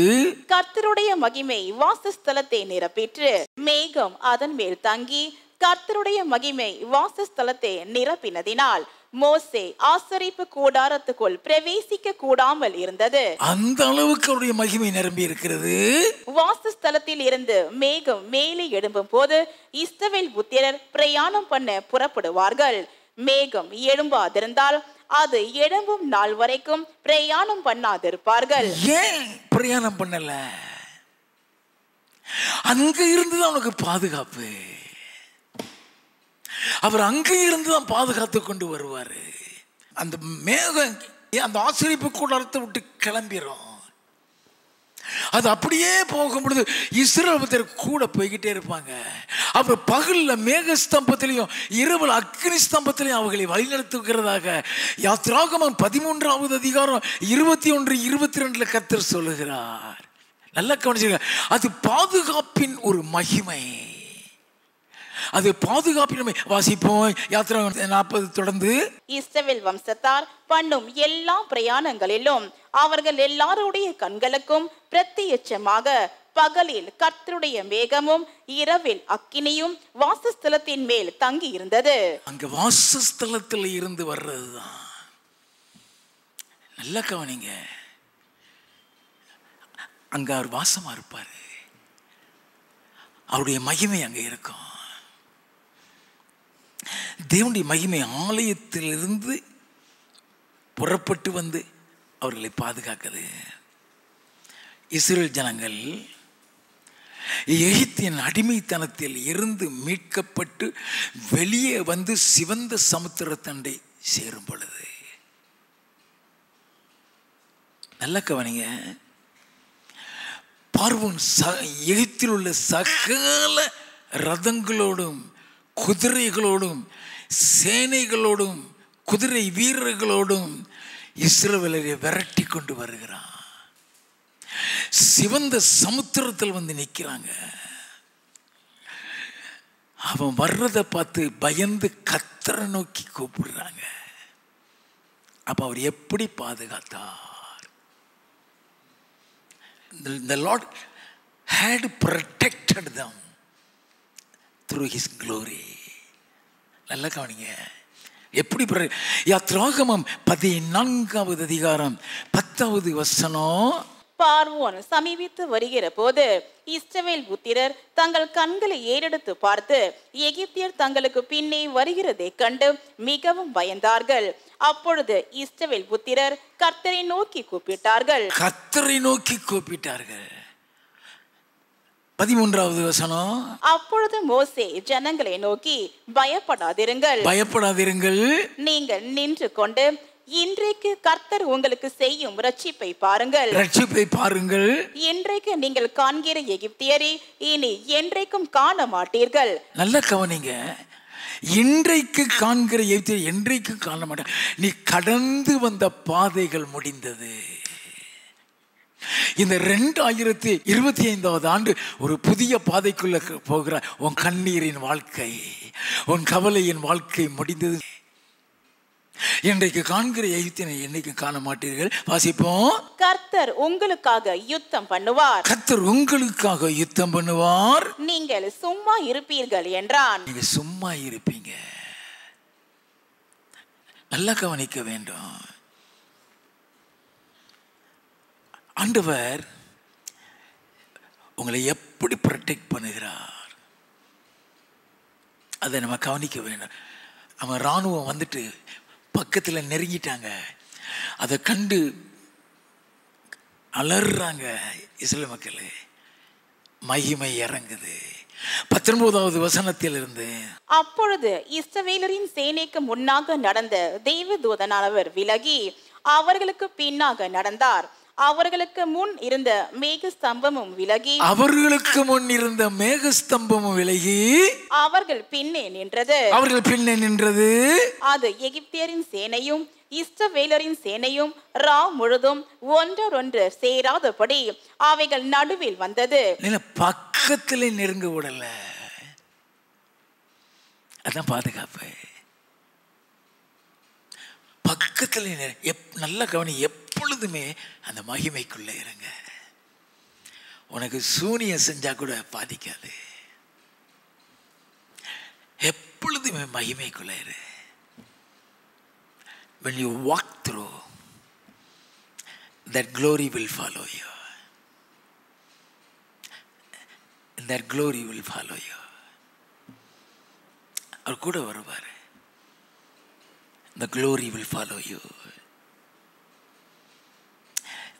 கர்த்தருடைய மகிமை வாசஸ்தலத்தை நிரப்பிற்று. மேகம் அதன் மேல் தங்கி கர்த்தருடைய மகிமை வாசஸ்தலத்தை நிரப்பினதினால் மோசே ஆசரிப்பு கூடாரத்துக்குள் பிரவேசிக்க கூடாமல் இருந்தது. அந்த அளவுக்கு அவருடைய மகிமை நிரம்பி இருக்கிறது. வாசஸ்தலத்தில் இருந்து மேகம் மேலே எழும்பும் போது இஸ்ரவேல் புத்திரர் பிரயாணம் பண்ண புறப்படுவார்கள். மேகம் எழும்பாதிருந்தால் அது எழும்பும் நாள் வரைக்கும் பிரயாணம் பண்ணாதிருப்பார்கள். ஏன் பிரயாணம் பண்ணல? அங்க இருந்துதான் அவனுக்கு பாதுகாப்பு. அவர் அங்கே இருந்து தான் பாதுகாத்து கொண்டு வருவாரு. அந்த மேகம் அந்த ஆசரிப்பு கூடாரத்தை விட்டு கிளம்பிடும். அது அப்படியே போகும் பொழுது இஸ்ரவேலர் கூட போய்கிட்டே இருப்பாங்க. அவர் பகல்ல மேக ஸ்தம்பத்திலையும் இரவில் அக்னி ஸ்தம்பத்திலையும் அவர்களை வழிநடத்துகிறதாக யாத்ராகமம் 13வது அதிகாரம் 21, 22 கர்த்தர் சொல்லுகிறார். நல்லா கவனிச்சுங்க. அது பாதுகாப்பின் ஒரு மகிமை. அது பாதுகாப்பின் வாசிப்போம். யாத்திராகமம் 40 தொடர்ந்து. இஸ்ரவேல் வம்சத்தார் பண்ணும் எல்லா பிரயாணங்களிலும் அவர்கள் எல்லாருடைய கண்களுக்கும் பிரத்யட்சமாக பகலில் கர்த்தருடைய மேகமும் இரவில் அக்கினியும் வாசஸ்தலத்தின் மேல் தங்கி இருந்தது. அங்க வாசஸ்தலத்தில் இருந்து வர்றதுதான். நல்லா கவனிங்க. அங்க அவர் வாசமா இருப்பாரு. அவருடைய மகிமை அங்க இருக்கும். தேவனுடைய மகிமை ஆலயத்திலிருந்து புறப்பட்டு வந்து அவர்களை பாதுகாக்குது. இஸ்ரவேல் ஜனங்கள் எகிப்தின் அடிமைத்தனத்தில் இருந்து மீட்கப்பட்டு வெளியே வந்து சிவந்த சமுத்திரத்தண்டை சேரும் பொழுது, நல்ல கவனிங்க, பார்வோன் எகிப்தில் உள்ள சகல ரதங்களோடும் குதிரைகளோடும் சேனைகளோடும் குதிரை வீரர்களோடும் இஸ்ரவேலரை விரட்டி கொண்டு வருகிறான். சிவந்த சமுத்திரத்தில் வந்து நிற்கிறாங்க. அவன் வர்றதை பார்த்து பயந்து கர்த்தரை நோக்கி கூப்பிடுறாங்க. அப்ப அவர் எப்படி பாதுகாத்தார்? The Lord had protected them through his glory. நல்லா கவனிங்க. எப்படி யாத்ராகமம் 14வது அதிகாரம் 10வது வசனம். பார்வோன் சமீபித்து வருகிற போது இஸ்ரவேல் புத்திரர் தங்கள் கண்களை ஏறெடுத்து பார்த்து எகிப்தியர் தங்களுக்கு பின்னே வருகிறதை கண்டு மிகவும் பயந்தார்கள். அப்பொழுது இஸ்ரவேல் புத்திரர் கர்த்தரை நோக்கி கூப்பிட்டார்கள். கர்த்தரை நோக்கி கூப்பிட்டார்கள். 13வது வசனம். அப்பொழுது மோசே ஜனங்களை நோக்கி, பயப்படாதிருங்கள், பயப்படாதிருங்கள், நீங்கள் நின்று கொண்டு இன்றைக்கு கர்த்தர் உங்களுக்கு செய்யும் ரட்சிப்பை பாருங்கள், ரட்சிப்பை பாருங்கள். இன்றைக்கு நீங்கள் காண்கிற எகிப்தியரை இனி என்றைக்கும் காண மாட்டீர்கள். நல்ல கவனிங்க. இன்றைக்கு காண்கிற எகிப்தியரை என்றைக்கு காண மாட்டேன். நீ கடந்து வந்த பாதைகள் முடிந்தது. இந்த 2025வது ஆண்டு ஒரு புதிய பாதைக்குள்ள போகிற உன் கண்ணீரின் வாழ்க்கை, உன் கவலையின் வாழ்க்கை முடிந்தது. இன்றைக்கு காண்கிற எகிப்தியனை என்னைக்கு காண மாட்டீர்கள். வாசிப்போம். கர்த்தர் உங்களுக்காக யுத்தம் பண்ணுவார், கர்த்தர் உங்களுக்காக யுத்தம் பண்ணுவார், நீங்கள் சும்மா இருப்பீர்கள் என்றான். நீங்க சும்மா இருப்பீங்க. நல்லா கவனிக்க வேண்டும். ஆண்டவர் உங்களை எப்படி ப்ரொடெக்ட் பண்ணுகிறார் அதை நம்ம கவனிக்க வேண்டும். அவன் இராணுவம் வந்துட்டு பக்கத்தில் நெருங்கிட்டாங்க. அதை கண்டு அலறாங்க இஸ்ரவேல் மக்கள். மகிமை இறங்குது. 19வது வசனத்தில் இருந்து. அப்பொழுது இஸ்ரவேலரின் சேனைக்கு முன்னாக நடந்த தேவதூதனானவர் விலகி அவர்களுக்கு பின்னாக நடந்தார். அவர்களுக்கு முன் இருந்த மேகஸ்தம்பமும் விலகி, அவர்களுக்கு முன் இருந்த மேகஸ்தம்பமும் விலகி அவர்கள் பின்னே நின்றது, அவர்கள் பின்னே நின்றது. அது எகிப்தியரின் சேனையும் இஸ்ரவேலரின் சேனையும் ரா முழுதும் ஒன்றொன்று சேராதபடி அவைகள் நடுவில் வந்தது. பக்கத்துல நெருங்க விடல. அதான் பாதுகாப்பு. பக்கத்துல நல்ல கவனி. எப்பொழுதுமே அந்த மகிமைக்குள்ள இருங்க. உனக்கு சூனியம் செஞ்சா கூட பாதிக்காது. எப்பொழுதுமே மகிமைக்குள்ள இரு. When you walk through, that glory will follow you. That glory will follow you. அவர் கூட வருவார். The glory will follow you.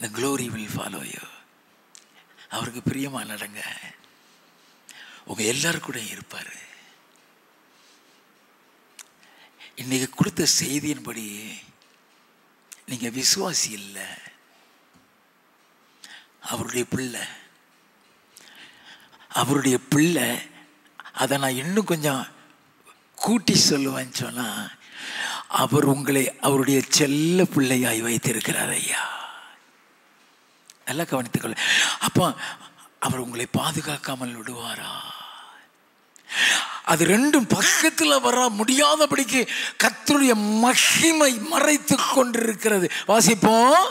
The glory will follow you. அவருக்கு பிரியமா நடங்க. உங்க எல்லாரும் கூட இருப்பார். இன்னைக்கு கொடுத்த செய்தியின்படி நீங்க விசுவாசி இல்லை, அவருடைய பிள்ளை. அவருடைய பிள்ளை. அதை நான் இன்னும் கொஞ்சம் கூட்டி சொல்லுவேன்னு சொன்னா, அவர் உங்களை அவருடைய செல்ல பிள்ளையாய் வைத்திருக்கிறார் ஐயா. நல்லா கவனித்துக்கொள்ள. அப்போ அவர் உங்களை பாதுகாக்காமல் விடுவாரா? அது ரெண்டும் பக்கத்தில் வர முடியாதபடிக்கு கர்த்தருடைய மகிமை மறைத்து கொண்டிருக்கிறது. வாசிப்போம்.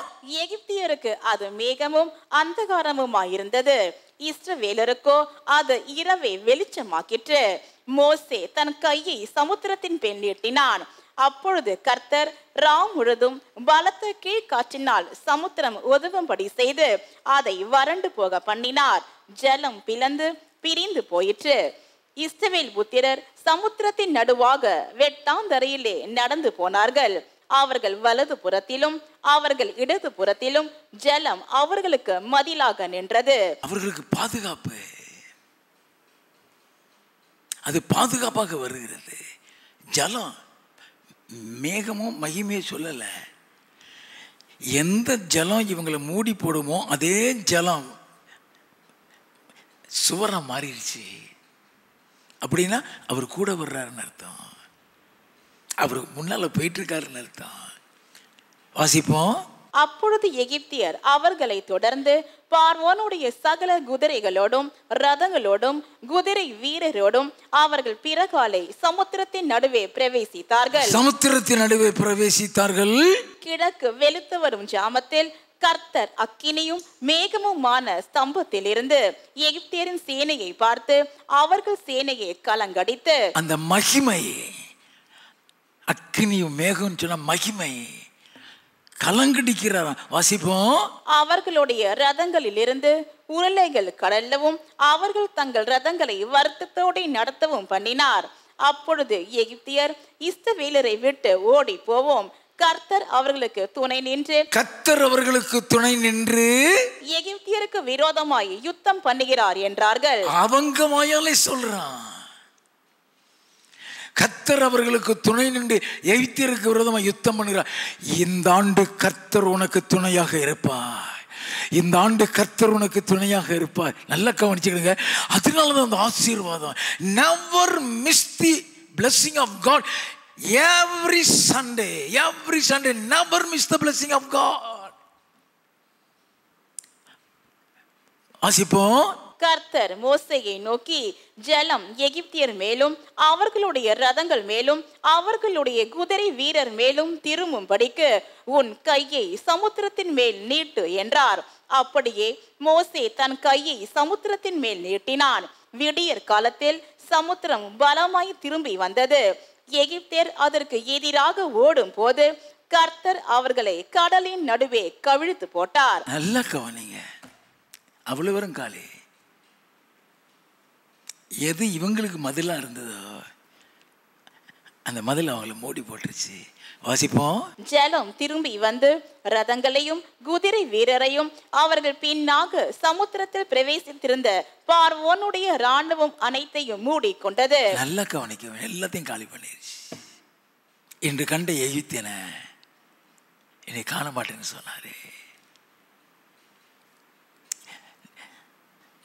எகிப்தியருக்கு அது மேகமும் அந்தகாரமுமாயிருந்தது, இஸ்ரவேலருக்கோ அது இரவை வெளிச்சமாக்கிற்று. மோசே தன் கையை சமுத்திரத்தின் மேல் நீட்டினான். அப்பொழுது கர்த்தர் ராம் முழுதும் பலத்த கீழ்காற்றினால் சமுத்திரம் உதவும்படி செய்து அதை வறண்டு போக பண்ணினார். ஜலம் பிளந்து பிரிந்து போயிற்று. இஸ்ரவேல் புத்திரர் சமுத்திரத்தின் நடுவாக வெட்டாந்தரையிலே நடந்து போனார்கள். அவர்கள் வலது புறத்திலும் அவர்கள் இடது புறத்திலும் ஜலம் அவர்களுக்கு மதிலாக நின்றது. அவர்களுக்கு பாதுகாப்பு, அது பாதுகாப்பாக வருகிறது. ஜலம், மேகமும் மகிமையை சொல்லல. எந்த ஜலம் இவங்களை மூடி போடுமோ அதே ஜலம் சுவரம் மாறிடுச்சு. அப்படின்னா அவர் கூட வர்றாருன்னு அர்த்தம். அவர் முன்னால போயிட்டு இருக்காருன்னு அர்த்தம். வாசிப்போம். அப்பொழுது எகிப்தியர் அவர்களை தொடர்ந்து பார்வோனுடைய சகல குதிரைகளோடும் ரதங்களோடும் குதிரை வீரரோடும் அவர்கள் பிறகாலை சமுத்திரத்தின் நடுவே பிரவேசித்தார்கள். சமுத்திரத்தின் நடுவே பிரவேசித்தார்கள். கிழக்கு வெளுத்து வரும் ஜாமத்தில் கர்த்தர் அக்கினியும் மேகமுமான ஸ்தம்பத்திலிருந்து எகிப்தியரின் சேனையை பார்த்து அவர்கள் சேனையை கலங்கடித்து, அந்த மகிமை, அக்கினியும் மேகம் சொன்ன மகிமை கலங்கடிக்கிறார். வாசிப்போம். அவர்களுடைய ரதங்களில் இருந்து உருளைகள் கடல்லவும் அவர்கள் தங்கள் ரதங்களை வருத்தத்தோடு நடத்தவும் பண்ணினார். அப்பொழுது எகிப்தியர் இஸ்ரவேலரை விட்டு ஓடி போவோம், கர்த்தர் அவர்களுக்கு துணை நின்று எகிப்தியருக்கு விரோதமாய் யுத்தம் பண்ணுகிறார் என்றார்கள். அவங்க வாயாலே சொல்றான், கர்த்தர் அவர்களுக்கு துணை நின்று எகிப்தியருக்கு விரோதமாக யுத்தம் பண்ணுகிறார். இந்த ஆண்டு கர்த்தர் உனக்கு துணையாக இருப்பார். இந்த ஆண்டு கர்த்தர் உனக்கு துணையாக இருப்பார். நல்லா கவனிச்சுக்கிடுங்க. அதனாலதான் அந்த ஆசீர்வாதம். never miss the blessing of God. Every Sunday, never miss the blessing of God. வாசிப்போம். கர்த்தர் மோசேயை நோக்கி, ஜலம் எகிப்தியர் மேலும் அவர்களுடைய ரதங்கள் மேலும் அவர்களுடைய குதிரை வீரர் மேலும் திரும்பும்படிக்கு உன் கையை சமுத்திரத்தின் மேல் நீட்டு என்றார். அப்படியே மோசே தன் கையை சமுத்திரத்தின் மேல் நீட்டினான். விடியற் காலத்தில் சமுத்திரம் பலமாய் திரும்பி வந்தது. எகிப்தியர் அதற்கு எதிராக ஓடும் போது கர்த்தர் அவர்களை கடலின் நடுவே கவிழ்த்து போட்டார். நல்லா கவனிங்க. அவ்வளவு வரும் காலே எது இவங்களுக்கு மதிலா இருந்ததோ அந்த மதில் அவங்களை மூடி போட்டுருச்சு. வாசிப்போம். ஜலம் திரும்பி வந்து ரதங்களையும் குதிரை வீரரையும் அவர்கள் பின்னாக சமுத்திரத்தில் பிரவேசித்திருந்த பார்வோனுடைய ராணுவம் அனைத்தையும் மூடி கொண்டது. நல்லா கவனிக்க, எல்லாத்தையும் காலி பண்ணிருச்சு. இன்று கண்ட எகிப்தியனை என்னை காண மாட்டேன்னு சொன்னாரு.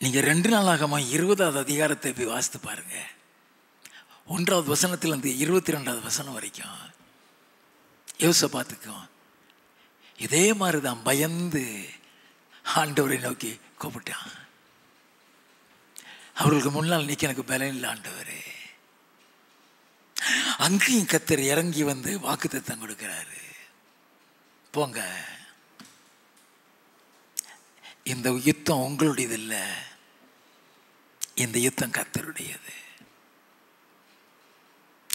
நீங்க 2 நாளாகமா 20வது அதிகாரத்தை போய் வாசித்து பாருங்க. 1வது வசனத்தில் இருந்து 22வது வசனம் வரைக்கும் யோசபாத்துக்கும் இதே மாதிரிதான் பயந்து ஆண்டவரை நோக்கி கூப்பிட்டான். அவர்களுக்கு முன்னால் நிக்க எனக்கு பலம் இல்லை ஆண்டவரே. அங்கேயும் கர்த்தர் இறங்கி வந்து வாக்குத்தத்தம் கொடுக்கிறாரு. போங்க, இந்த யுத்தம் உங்களுடையது இல்லை, இந்த யுத்தம் கர்த்தருடையது.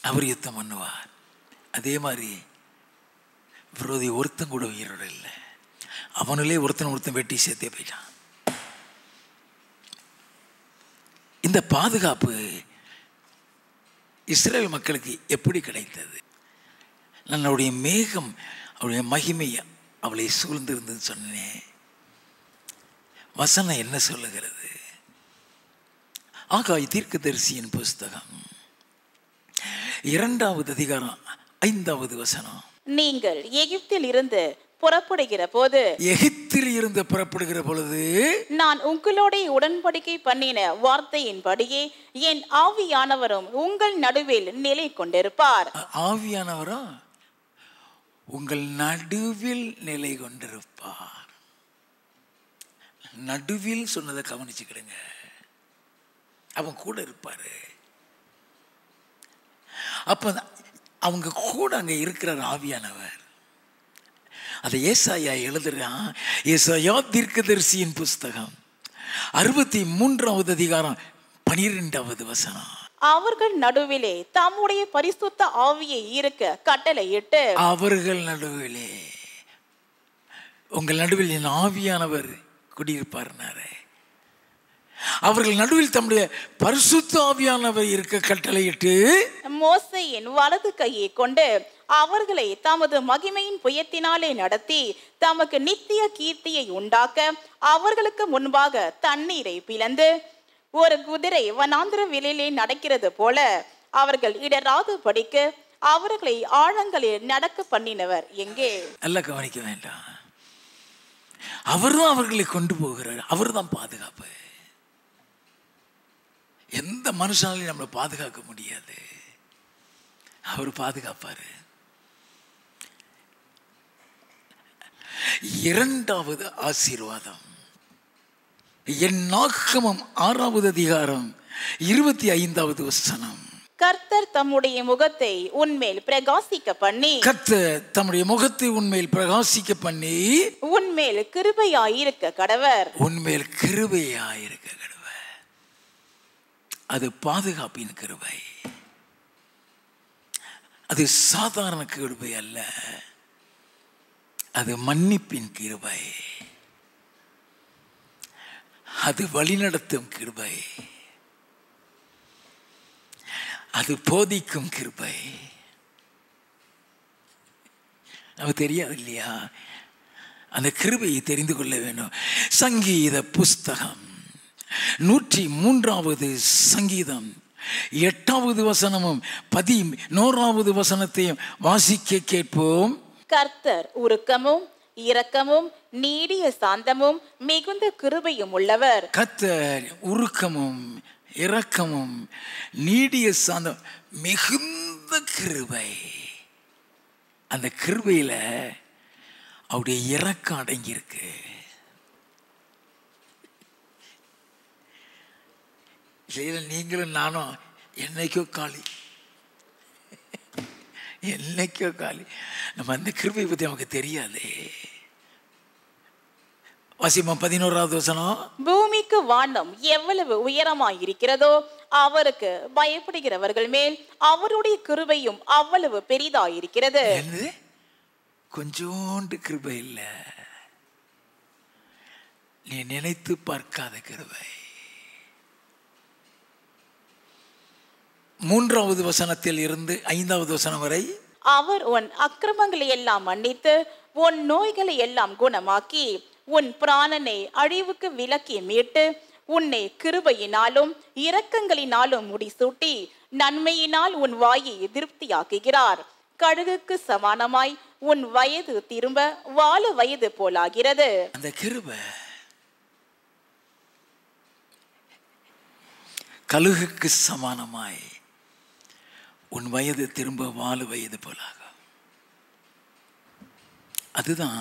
அவர் யுத்தம் பண்ணுவார். அதே மாதிரி விரோதி ஒருத்தன் கூட உயிரோட இல்லை. அவனிலே ஒருத்தன் வெட்டி சேர்த்தே போயிட்டான். இந்த பாதுகாப்பு இஸ்ரேல் மக்களுக்கு எப்படி கிடைத்தது? நம்மளுடைய மேகம் அவளுடைய மகிமை அவளை சூழ்ந்திருந்தது சொன்னேன். வசனம் என்ன சொல்லுகிறது? ஆகாய் தீர்க்கதரிசியின் புஸ்தகம் 2வது அதிகாரம் 5வது வசனம். நீங்கள் எகிப்தில் இருந்து புறப்படுகிற போது, எகிப்தில் இருந்து புறப்படுகிற பொழுது நான் உங்களோட உடன்படிக்கை பண்ணின வார்த்தையின்படியே என் ஆவியானவரும் உங்கள் நடுவில் நிலை கொண்டிருப்பார். ஆவியானவரும் உங்கள் நடுவில் நிலை கொண்டிருப்பார். நடுவில் சொன்னதை கவனிச்சுக்கிடுங்க. அவன் கூட இருப்பாரு. அப்ப அவங்க கூட அங்க இருக்கிறார் ஆவியானவர். அதை ஏசாயா எழுதுறான். ஏசாயா தீர்க்கதரிசியின் புஸ்தகம் 63வது அதிகாரம் 12வது வசனம். அவர்கள் நடுவிலே தம்முடைய பரிசுத்த ஆவியை இருக்க கட்டளையிட்டு, அவர்கள் நடுவிலே, உங்கள் நடுவில் என் ஆவியானவர் குடியிருப்பார்னாரே. அவர்கள் நடுவில் தம்முடைய பரிசுத்த ஆவியானவர் இருக்க கட்டளையிட்டு, மோசேயின் வலது கையை கொண்டு அவர்களை தமது மகிமையின் புயத்தினாலே நடத்தி தமக்கு நித்திய கீர்த்தியை உண்டாக்க அவர்களுக்கு முன்பாக தண்ணீரை பிளந்து ஒரு குதிரை வனாந்திர வெளியிலே நடக்கிறது போல அவர்கள் இடராது படிக்க அவர்களை ஆழங்களில் நடக்க பண்ணினவர் எங்கே? நல்லா கவனிக்க வேண்டாம். அவரும் அவர்களை கொண்டு போகிறார். அவர் தான் பாதுகாப்பு. எந்த மனுஷனாலையும் நம்மளை பாதுகாக்க முடியாது. அவர் பாதுகாப்பாரு. 2வது ஆசீர்வாதம், என் நாகமம் 6வது அதிகாரம் 25வது வசனம். கர்த்தர் தம்முடைய முகத்தை உன்மேல் பிரகாசிக்க பண்ணி, கர்த்தர் தம்முடைய முகத்தை உன்மேல் பிரகாசிக்க பண்ணி உன்மேல் கிருபையாயிருக்க கடவர். உன்மேல் கிருபையாயிருக்க கடவர். அது பாதுகாப்பின் கிருபை. அது சாதாரண கிருபை அல்ல. அது மன்னிப்பின் கிருபை. அது வழிநடத்தும் கிருபை. அது போதிக்கும் கிருபை. நமக்கு தெரியாது இல்லையா? அந்த கிருபையை தெரிந்து கொள்ள வேண்டும். சங்கீத புஸ்தகம் 103வது சங்கீதம் 8வது வசனமும் 11வது வசனத்தையும் வாசிக்க கேட்போம். கர்த்தர் உருக்கமும் இரக்கமும் நீடிய சாந்தமும் மிகுந்த கிருபையும் உள்ளவர். கர்த்தர் உருக்கமும் இரக்கமும் நீடிய சாந்தம் மிகுந்த கிருபை. அந்த கிருபையில அவருடைய இரக்கம் அடங்கி இருக்கு. நீங்களும் நானும் என்னைக்கோ காலி, என்னைக்கோ காலி. நம்ம அந்த கிருபை பத்தி நமக்கு தெரியாதே. வாசிமா 11வது வசனம். பூமிக்கு வானம் எவ்வளவு உயரமாய் இருக்கிறதோ அவருக்கு பயப்படுகிறவர்கள் மேல் அவருடைய கிருபையும் அவ்வளவு பெரிதாயிருக்கிறது. கொஞ்சோண்டு கிருபை இல்ல, நீ நினைத்து பார்க்காத கிருபை. 3வது வசனத்தில் இருந்து 5வது வசனம் வரை. அவர் உன் அக்கிரமங்களை எல்லாம் மன்னித்து உன் நோய்களை எல்லாம் குணமாக்கி உன் பிராணனை அழிவுக்கு விலக்கி மீட்டு உன்னை கிருபையினாலும் இரக்கங்களினாலும் முடிசூட்டி நன்மையினால் உன் வாயை திருப்தியாக்குகிறார். கழுகுக்கு சமானமாய் உன் வயது திரும்ப வாழ வயது போலாகிறது. அந்த கிருபை கழுகுக்கு சமானமாய் உன் வயது திரும்ப வாழ வயது போலாகும். அதுதான்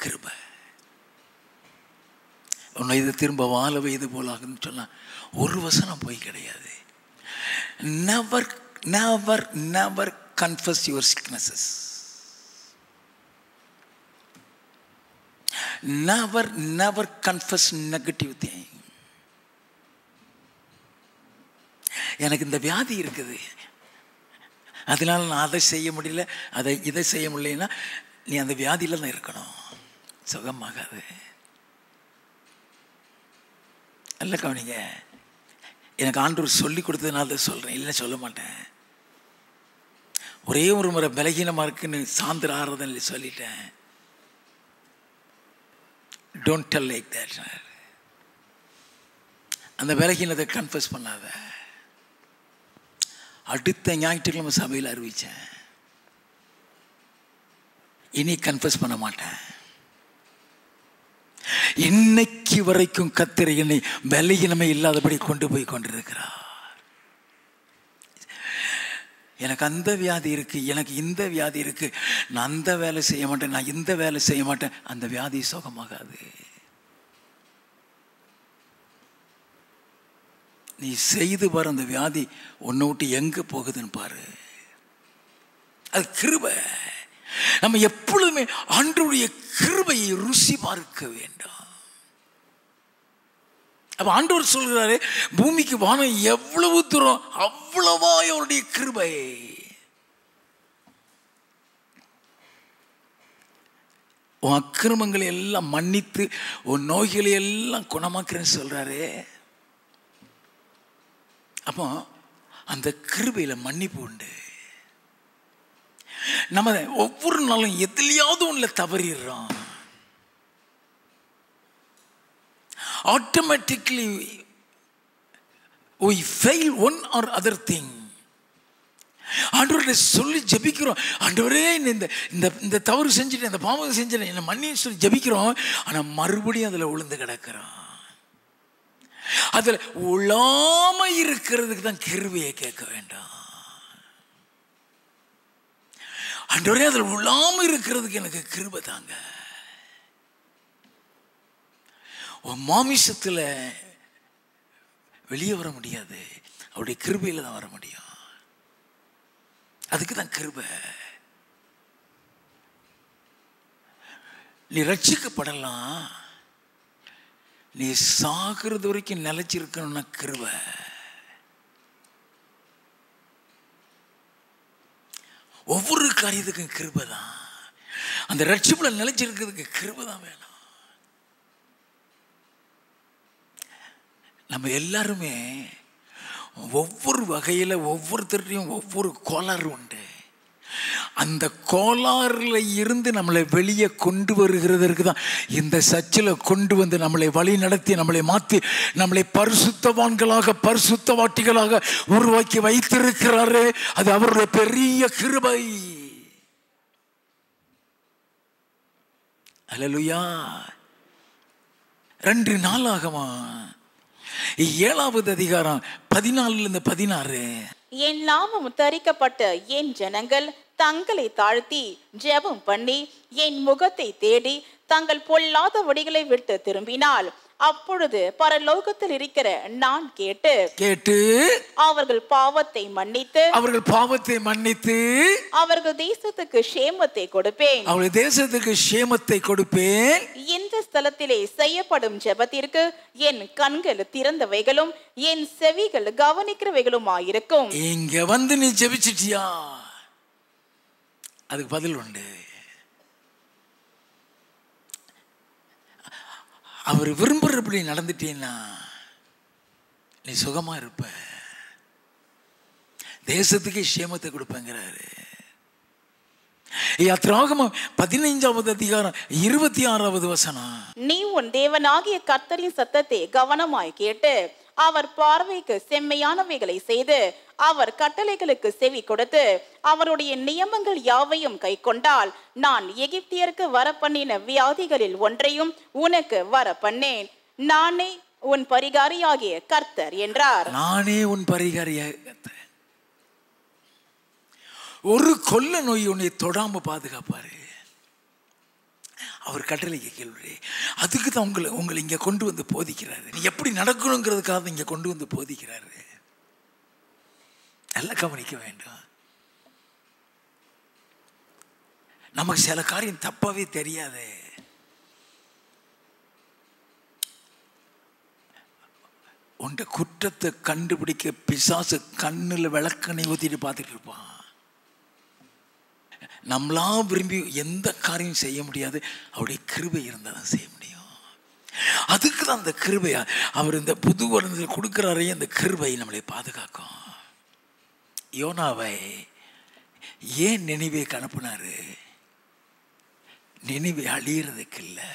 கிருபை. உன் வயது திரும்ப வாழ வயது போலாகுன்னு சொன்னா ஒரு வசனம் போய் கிடையாது. Never, never, never confess your sicknesses. Never, never confess negative thing. எனக்கு இந்த வியாதி இருக்குது, அதனால நான் அதை செய்ய முடியல, இதை செய்ய முடியலன்னா நீ அந்த வியாதியில தான் இருக்கணும், சுகமாகாது. நல்ல கவனிங்க, எனக்கு ஆண்டவர் சொல்லி கொடுத்ததுனால அதை சொல்கிறேன், இல்லை சொல்ல மாட்டேன். ஒரே ஒரு முறை பலகீனமாக இருக்குன்னு சாயந்தரம் ஆறுதல் சொல்லிட்டேன். Don't tell like that. அந்த பலகீனத்தை கன்ஃபஸ் பண்ணாத. அடுத்த ஞாயிற்றுக்கிழமை சபையில் அறிவித்தேன், இனி கன்ஃபஸ் பண்ண மாட்டேன். இன்னைக்கு வரைக்கும் கர்த்தர் என்னை பலகீனமே இல்லாதபடி கொண்டு போய் கொண்டிருக்கிறார். எனக்கு அந்த வியாதி இருக்கு, எனக்கு இந்த வியாதி இருக்கு, நான் அந்த வேலை செய்ய மாட்டேன், நான் இந்த வேலை செய்ய மாட்டேன், அந்த வியாதி சுகமாகாது. நீ செய்து பாரு, அந்த வியாதி உன்னை விட்டு எங்க போகுதுன்னு பாரு. அது கிருபை. நம்ம எப்பொழுதுமே ஆண்டவருடைய கிருபையை ருசி பார்க்க வேண்டும். அப்ப ஆண்டவர் சொல்கிறாரு, பூமிக்கு வானம் எவ்வளவு தூரம் அவ்வளவா அவருடைய கிருபை. உன் அக்கிரமங்களை எல்லாம் மன்னித்து உன் நோய்களை எல்லாம் குணமாக்குறேன்னு சொல்றாரு. அப்போ அந்த கிருபையில மன்னிப்பு உண்டு. நம்ம ஒவ்வொரு நாளும் எதுலையாவது ஒண்ணுல தவறிடுறோம். Automatically we fail one or other thing. ஆண்டவரே சொல்லி ஜெபிக்கிறோம், ஆண்டவரே இந்த இந்த தவறு செஞ்சுட்டேன், இந்த பாவம் செஞ்சுட்டேன், என்ன மன்னின்னு சொல்லி ஜெபிக்கிறோம். ஆனால் மறுபடியும் அதில் விழுந்து கிடக்கிறோம். அதில் உழாம இருக்கிறதுக்கு தான் கிருபையை கேட்க வேண்டாம். ஆண்டவரே அதில் உழாம இருக்கிறதுக்கு எனக்கு கிருபை தாங்க. உன் மாமிசத்தில் வெளியே வர முடியாது, அவருடைய கிருபையில் தான் வர முடியும். அதுக்கு தான் கிருபை. நீ ரட்சிக்கப்படலாம், நீ சாகிறது வரைக்கும் நிலைச்சிருக்கணும்னா கிருபை. ஒவ்வொரு காரியத்துக்கும் கிருபை தான். அந்த ரட்சிப்புல நிலைச்சிருக்கிறதுக்கு கிருபை தான் வேணும். நம்ம எல்லாருமே ஒவ்வொரு வகையில் ஒவ்வொருத்தரையும் ஒவ்வொரு கோளாறு உண்டு. அந்த கோளாறுல இருந்து நம்மளை வெளியே கொண்டு வருகிறதற்கு தான் இந்த சர்ச்சில் கொண்டு வந்து நம்மளை வழி நடத்தி நம்மளை மாற்றி நம்மளை பரிசுத்தவான்களாக பரிசுத்தவாட்டிகளாக உருவாக்கி வைத்திருக்கிறாரு. அது அவருடைய பெரிய கிருபை. அல்லேலூயா. 2 நாளாகமா 7வது அதிகாரம் 14-16. என் நாமம் உத்தரிக்கப்பட்ட என் ஜனங்கள் தங்களை தாழ்த்தி ஜெபம் பண்ணி என் முகத்தை தேடி தங்கள் பொல்லாத வழிகளை விட்டு திரும்பினால் அப்பொழுது பரலோகத்தில் இருக்கிற நான் கேட்டு அவர்கள் பாவத்தை மன்னித்து அவர்கள் தேசத்துக்கு சேமத்தை கொடுப்பேன். இந்த ஸ்தலத்திலே செய்யப்படும் ஜெபத்திற்கு என் கண்கள் திறந்தவைகளும் என் செவிகள் கவனிக்கிறவைகளுமாயிருக்கும். இங்க வந்து நீ ஜெபிச்சிட்டியா, அதுக்கு பதில் உண்டு. அவர் விரும்புறபடி நடந்துட்டீன்னா நீ சுகமா இருப்ப. தேசத்துக்கு சேமத்தை கொடுப்பேங்கிறாரு. யாத்திராகமம் 15வது அதிகாரம் 26வது வசனம். நீ உன் தேவனாகிய கர்த்தரின் சத்தத்தை கவனமாய் கேட்டு அவர் பார்வைக்கு செம்மையானவைகளை செய்து அவர் கட்டளைகளுக்கு செவி கொடுத்து அவருடைய நியமங்கள் யாவையும் கை கொண்டால் நான் எகிப்தியருக்கு வரப்பண்ணின வியாதிகளில் ஒன்றையும் உனக்கு வரப்பண்ணேன். நானே உன் பரிகாரியாகிய கர்த்தர் என்றார். நானே உன் பரிகாரியாக. ஒரு கொள்ள நோய் உன்னை தொடாம பாதுகாப்பாரு. அவர் கட்டளைக்கு கேள்வி. அதுக்கு தான் உங்களை இங்க கொண்டு வந்து போதிக்கிறாரு. நீ எப்படி நடக்கணுங்கிறதுக்காக இங்க கொண்டு வந்து போதிக்கிறாரு. நல்லா கவனிக்க வேண்டும். நமக்கு சில காரியம் தப்பாவே தெரியாது. உண்ட குற்றத்தை கண்டுபிடிக்க பிசாசு கண்ணுல விளக்கணை ஊத்திட்டு பார்த்துட்டு இருப்பான். நம்மளா விரும்பி எந்த காரியம் செய்ய முடியாது. அவருடைய கிருபை இருந்தால் தான் செய்ய முடியும். அதுக்கு தான் அந்த கிருபை அவர் இந்த புது வருடத்தில் கொடுக்குறாரே, அந்த கிருபை நம்மளை பாதுகாக்கும். யோனாவை ஏன் நினைவேக்கு அனுப்புனாரு? நினைவே அழியறதுக்கு இல்லை.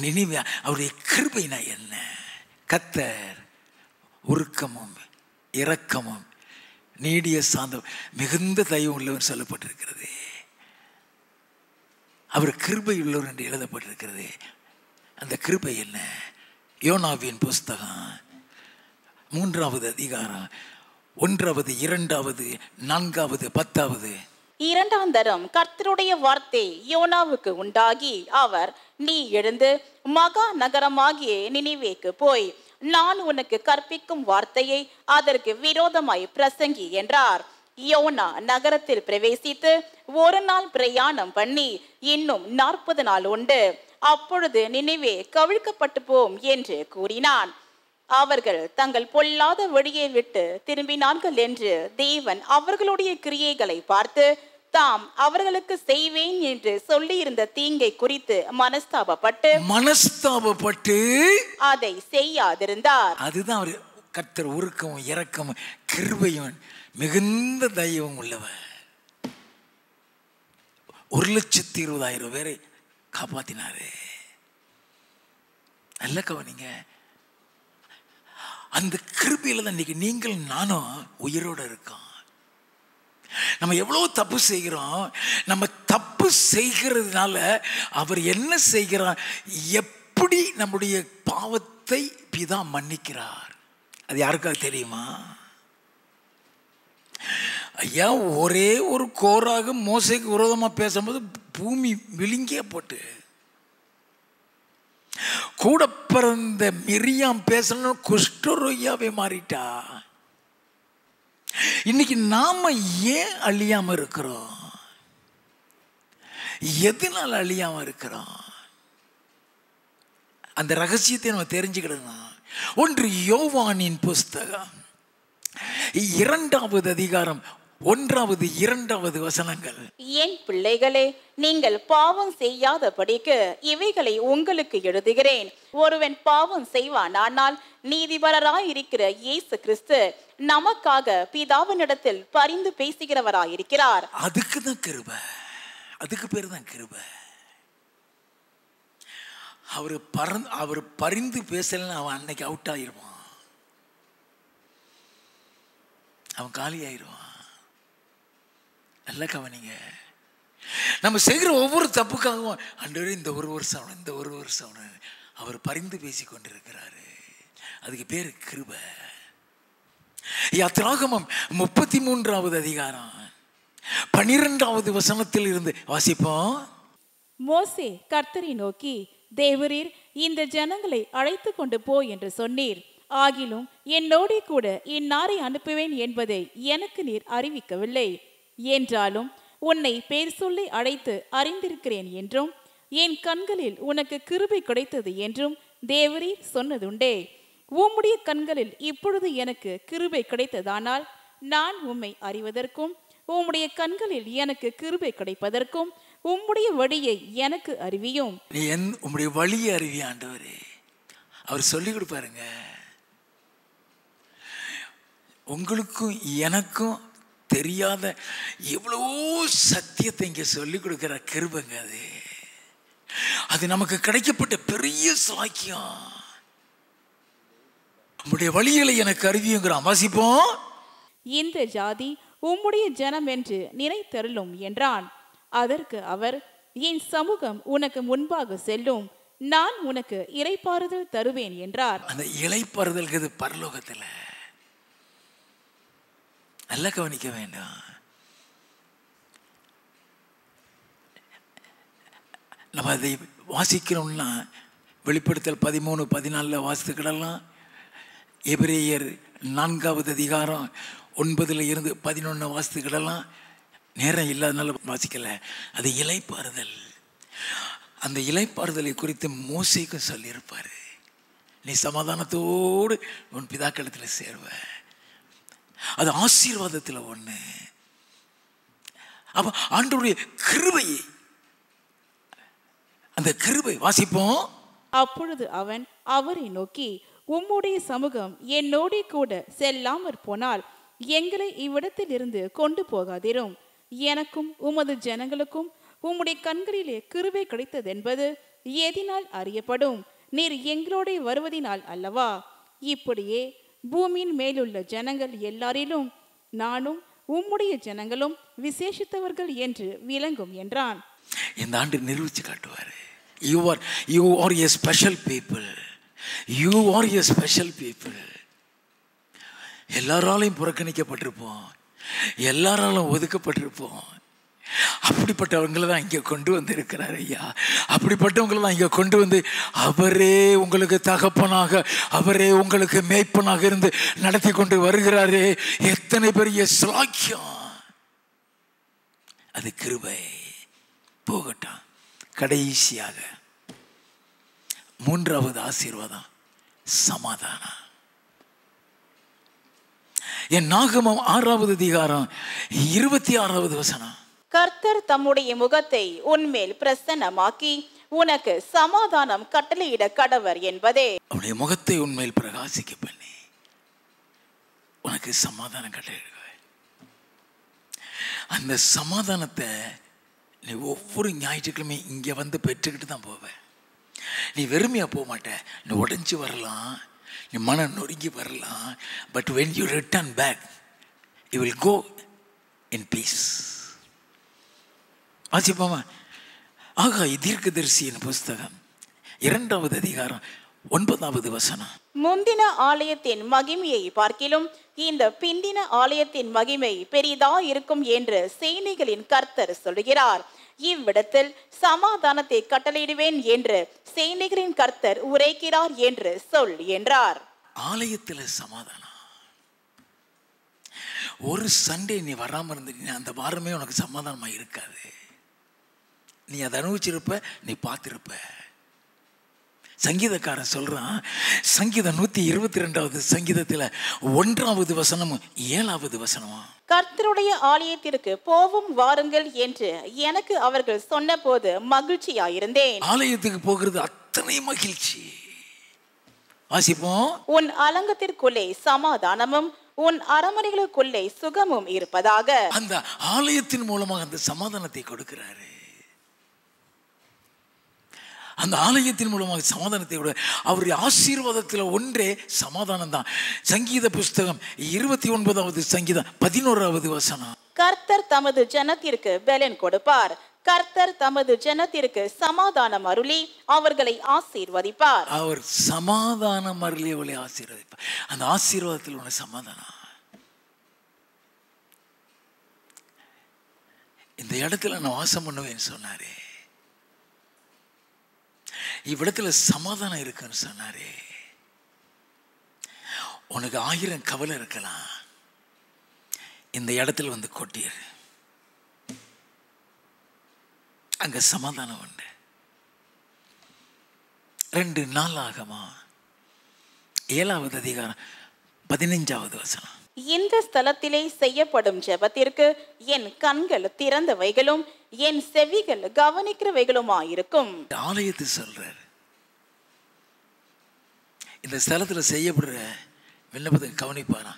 நினைவே அவருடைய கிருபைனா என்ன? கர்த்தர் உருக்கமும் இரக்கமும் நீடிய சாந்தம் மிகுந்த தயவு உள்ளவர் சொல்லப்பட்டிருக்கிறது. அவர் கிருபை உள்ளவர் என்று எழுதப்பட்டிருக்கிறது. அந்த கிருபை என்ன? யோனாவின் புஸ்தகம் 3வது அதிகாரம் 1வது 2வது 4வது 10வது. 2ஆம் தரம் கர்த்தருடைய வார்த்தை யோனாவுக்கு உண்டாகி, அவர், நீ எழுந்து மகா நகரமாகிய நினிவேக்கு போய் நான் உனக்கு கற்பிக்கும் வார்த்தையை அதற்கு விரோதமாய் பிரசங்கி என்றார். யோனா நகரத்தில் பிரவேசித்து 1 நாள் பிரயாணம் பண்ணி இன்னும் 40 நாள் உண்டு. அப்பொழுது நினிவே கவிழ்க்கப்பட்டு போம் என்று கூறினான். அவர்கள் தங்கள் பொல்லாத வழியை விட்டு திரும்பினார்கள் என்று தேவன் அவர்களுடைய கிரியைகளை பார்த்து தாம் அவர்களுக்கு செய்வேன் என்று சொல்லி இருந்த தீங்கை குறித்து மனஸ்தாபப்பட்டு அதை செய்யாதிருந்தார். அதுதான் அவர் கர்த்தர் உருக்கமும் இரக்கமும் கிருபையும் மிகுந்த தயவும் உள்ளவர். 1,20,000 பேரை காப்பாத்தினாரு. நல்ல கவனிங்க. அந்த கிருபையில தான் இன்னைக்கு நீங்கள் நானும் உயிரோட இருக்கோம். நம்ம எவ்வளவு தப்பு செய்கிறோம். நம்ம தப்பு செய்கிறதுனால அவர் என்ன செய்கிறார்? எப்படி நம்முடைய பாவத்தை பிதா மன்னிக்கிறார். அது யாருக்காவது தெரியுமா? ஐயா, ஒரே ஒரு கோராக மோசைக்கு விரோதமா பேசும்போது பூமி விழுங்கிய போட்டு, கூட பிறந்த மிரியாம் பேசணும் குஷ்டரோகியாவே மாறிட்டா. இன்னைக்கு நாம ஏன் அழியாம இருக்கிறோம்? எதனால அழியாம இருக்கிறோம்? அந்த ரகசியத்தை நம்ம தெரிஞ்சுக்கிடணும். 1 யோவானின் புஸ்தகம் 2வது அதிகாரம் 1வது 2வது வசனங்கள். என் பிள்ளைகளே, நீங்கள் பாவம் செய்யாதபடிக்கு இவைகளை உங்களுக்கு எழுதுகிறேன். ஒருவன் பாவம் செய்வானானால் நீதிபரராய் இருக்கிற இயேசு கிறிஸ்து நமக்காக பிதாவினிடத்தில் பரிந்து பேசுகிறவராயிருக்கிறார். அதுக்கு தான் கிருபை. அதுக்கு பேரு தான் கிருபை. அவர் பரிந்து பேசலன்னு அவன் அன்னைக்கு அவுட் ஆயிருவான். அவன் காலி ஆயிடுவான். நல்ல கவனிங்க. நம்ம செய்கிற ஒவ்வொரு தப்புக்காகவும் ஆண்டவரே இந்த ஒரு வருஷம் அவர் பரிந்து பேசி கொண்டிருக்கிறாரு. அதுக்கு பேரு கிருபை. யாத்திராகமம் 33வது அதிகாரம் 12வது வசனத்தில் இருந்து வாசிப்போம். மோசே கர்த்தரை நோக்கி, தேவரீர் இந்த ஜனங்களை அழைத்து கொண்டு போ என்று சொன்னீர். ஆகிலும் என்னோடே கூட இந்நாரை அனுப்புவேன் என்பதை எனக்கு நீர் அறிவிக்கவில்லை. என்றாலும் உன்னை பேர் சொல்லி அழைத்து அறிந்திருக்கிறேன் என்றும் என் கண்களில் உனக்கு கிருபை கிடைத்தது என்றும் தேவரீர் சொன்னதுண்டே. உம்முடைய கண்களில் இப்பொழுது எனக்கு கிருபை கிடைத்ததானால் நான் உம்மை அறிவதற்கும் உம்முடைய கண்களில் எனக்கு கிருபை கிடைப்பதற்கும் உம்முடைய வழியை எனக்கு அறிவியும். உம்முடைய வழியை அறிவிய ஆண்டவரே. அவர் சொல்லி கொடுப்பாருங்க. உங்களுக்கும் எனக்கும் தெரியாத எவ்வளவோ சத்தியத்தை இங்க சொல்லிக் கொடுக்கிற கிருபைங்க. அது நமக்கு கிடைக்கப்பட்ட பெரிய சாக்கியம். உம்முடைய வழிகளை எனக்கு அறிவியுங்கிறான். வாசிப்போம். இந்த ஜாதி உம்முடைய ஜனம் என்று நினைத்தருளும் என்றான். அதற்கு அவர், என் சமூகம் உனக்கு முன்பாக செல்லும், நான் உனக்கு இளைப்பாறுதல் தருவேன் என்றார். அந்த இளைப்பாறுதல் பரலோகத்தில். நல்லா கவனிக்க வேண்டாம். நம்ம அதை வாசிக்கிறோம்னா வெளிப்படுத்தல் 13-14 வாசித்துக்கிடலாம். எபிரேயர் 4வது அதிகாரம் 9ல் இருந்து 11 வாசித்துக்கிடலாம். நேரம் இல்லாதனால வாசிக்கல. அது இளைப்பாறுதல். அந்த இளைப்பாறுதலை குறித்து மோசேக்கு சொல்லியிருப்பாரு. நீ சமாதானத்தோடு உன் பிதாக்களத்தில் சேர்வ. அது ஆசீர்வாதத்தில் ஒன்று. அப்ப ஆண்டவருடைய கிருபை, அந்த கிருபை வாசிப்போம். அப்பொழுது அவன் அவரை நோக்கி, உம்முடைய சமூகம் என்னோட கூட செல்லாமற் போனால் எங்களை இவ்விடத்தில் இருந்து கொண்டு போகாதிரும். எனக்கும் உமது ஜனங்களுக்கும் உம்முடைய கண்களிலே கிருபை கிடைத்ததென்பது எதினால் அறியப்படும்? நீர் எங்களோட வருவதினால் அல்லவா? இப்படியே பூமியின் மேலுள்ள ஜனங்கள் எல்லாரிலும் நானும் உம்முடைய ஜனங்களும் விசேஷித்தவர்கள் என்று விளங்கும் என்றான். இந்த ஆண்டு நிரூபிச்சு காட்டுவாரு. You are a special people. You are a special people. எல்லாராலையும் புறக்கணிக்கப்பட்டிருப்போம், எல்லாராலும் ஒதுக்கப்பட்டிருப்போம். அப்படிப்பட்டவங்களை தான் இங்கே கொண்டு வந்து இருக்கிறார் ஐயா. அப்படிப்பட்டவங்களை தான் இங்கே கொண்டு வந்து அவரே உங்களுக்கு தகப்பனாக, அவரே உங்களுக்கு மேய்ப்பனாக இருந்து நடத்தி கொண்டு வருகிறாரே. எத்தனை பெரிய ஸ்லாக்கியம்! அது கிருபை. போகட்டும். கடைசியாக மூன்றாவது ஆசீர்வாதம் சமாதானம். என் நாகமம் 6வது அதிகாரம் 26வது வசனம். கர்த்தர் தம்முடைய முகத்தை உன்மேல் பிரசன்னமாக்கி உனக்கு சமாதானம் கட்டளையிட கடவர் என்பதே. அவருடைய முகத்தை உன்மேல் பிரகாசிக்க பண்ணி உனக்கு சமாதானம் கட்டளையிடுவார். அந்த சமாதானத்தை நீ ஒவ்வொரு ஞாயிற்றுக்கிழமை இங்கே வந்து பெற்றுக்கிட்டு தான் போவேன். நீ வெறுமையாக போக மாட்ட. நீ உடஞ்சி வரலாம், நீ மன நொறுங்கி வரலாம். But when you return back, you will go in peace. வாசிப்போமா? ஆகாய் தீர்க்கதரிசியின் புஸ்தகம் 2வது அதிகாரம் 9வது வசனம். முந்தின ஆலயத்தின் மகிமையை பார்க்கிலும் இந்த பிந்தின ஆலயத்தின் மகிமை பெரிதா இருக்கும் என்று சேனைகளின் கர்த்தர் சொல்கிறார். இவ்விடத்தில் சமாதானத்தை கட்டளையிடுவேன் என்று சேனைகளின் கர்த்தர் உரைக்கிறார் என்று சொல் என்றார். ஆலயத்தில் சமாதானம். ஒரு சண்டே நீ வராமல் இருந்துட்டீங்க, அந்த வாரமே உனக்கு சமாதானமா இருக்காது. நீ அதை அனுபவிச்சிருப்ப, நீ பார்த்திருப்ப. சங்கீதக்காரன் சொல்றான், சங்கீதம் 122வது சங்கீதத்தில் 1வது வசனமும் 7வது வசனமும், கர்த்தருடைய ஆலயத்திற்கு போவும் வாருங்கள் என்று எனக்கு அவர்கள் சொன்ன போது மகிழ்ச்சியாயிருந்தேன். ஆலயத்துக்கு போகிறது அத்தனை மகிழ்ச்சி. வாசிப்போம். உன் அலங்கத்திற்குள்ளே சமாதானமும் உன் அரமனைகளுக்குள்ளே சுகமும் இருப்பதாக. அந்த ஆலயத்தின் மூலமாக அந்த சமாதானத்தை கொடுக்கிறாரு. அந்த ஆலயத்தின் மூலமாக சமாதானத்தை விட அவருடைய ஆசீர்வாதத்தில் ஒன்றே சமாதானம் தான். சங்கீத புஸ்தகம் 29வது சங்கீதம் 11வது வசனம். கர்த்தர் தமது ஜனத்திற்கு பலன் கொடுப்பார். கர்த்தர் தமது ஜனத்திற்கு சமாதானம் அருளி அவர்களை ஆசீர்வதிப்பார். அவர் சமாதானம் அருளி அவர்களை ஆசீர்வதிப்பார். அந்த ஆசீர்வாதத்தில் உள்ள சமாதானம். இந்த இடத்துல நான் வாசம் பண்ணுவேன்னு சொன்னாரே, இவ்விடத்துல சமாதானம் இருக்குன்னு சொன்னாரே. உனக்கு 1000 கவலை இருக்கலாம், இந்த இடத்துல வந்து கொட்டிரு. அங்க சமாதானம் உண்டு. 2 நாளாகமம் 7வது அதிகாரம் 15வது வசனம். இந்த ஸ்தலத்திலே செய்யப்படும் ஜெபத்திற்கு என் கண்கள் திறந்தவைகளும் என் செவிகள் கவனிக்கிறவைகளுமாயிருக்கும். ஆலயத்தை சொல்றார். இந்த ஸ்தலத்தில் செய்யப்படுற விண்ணப்பத்தை கவனிப்பாரா.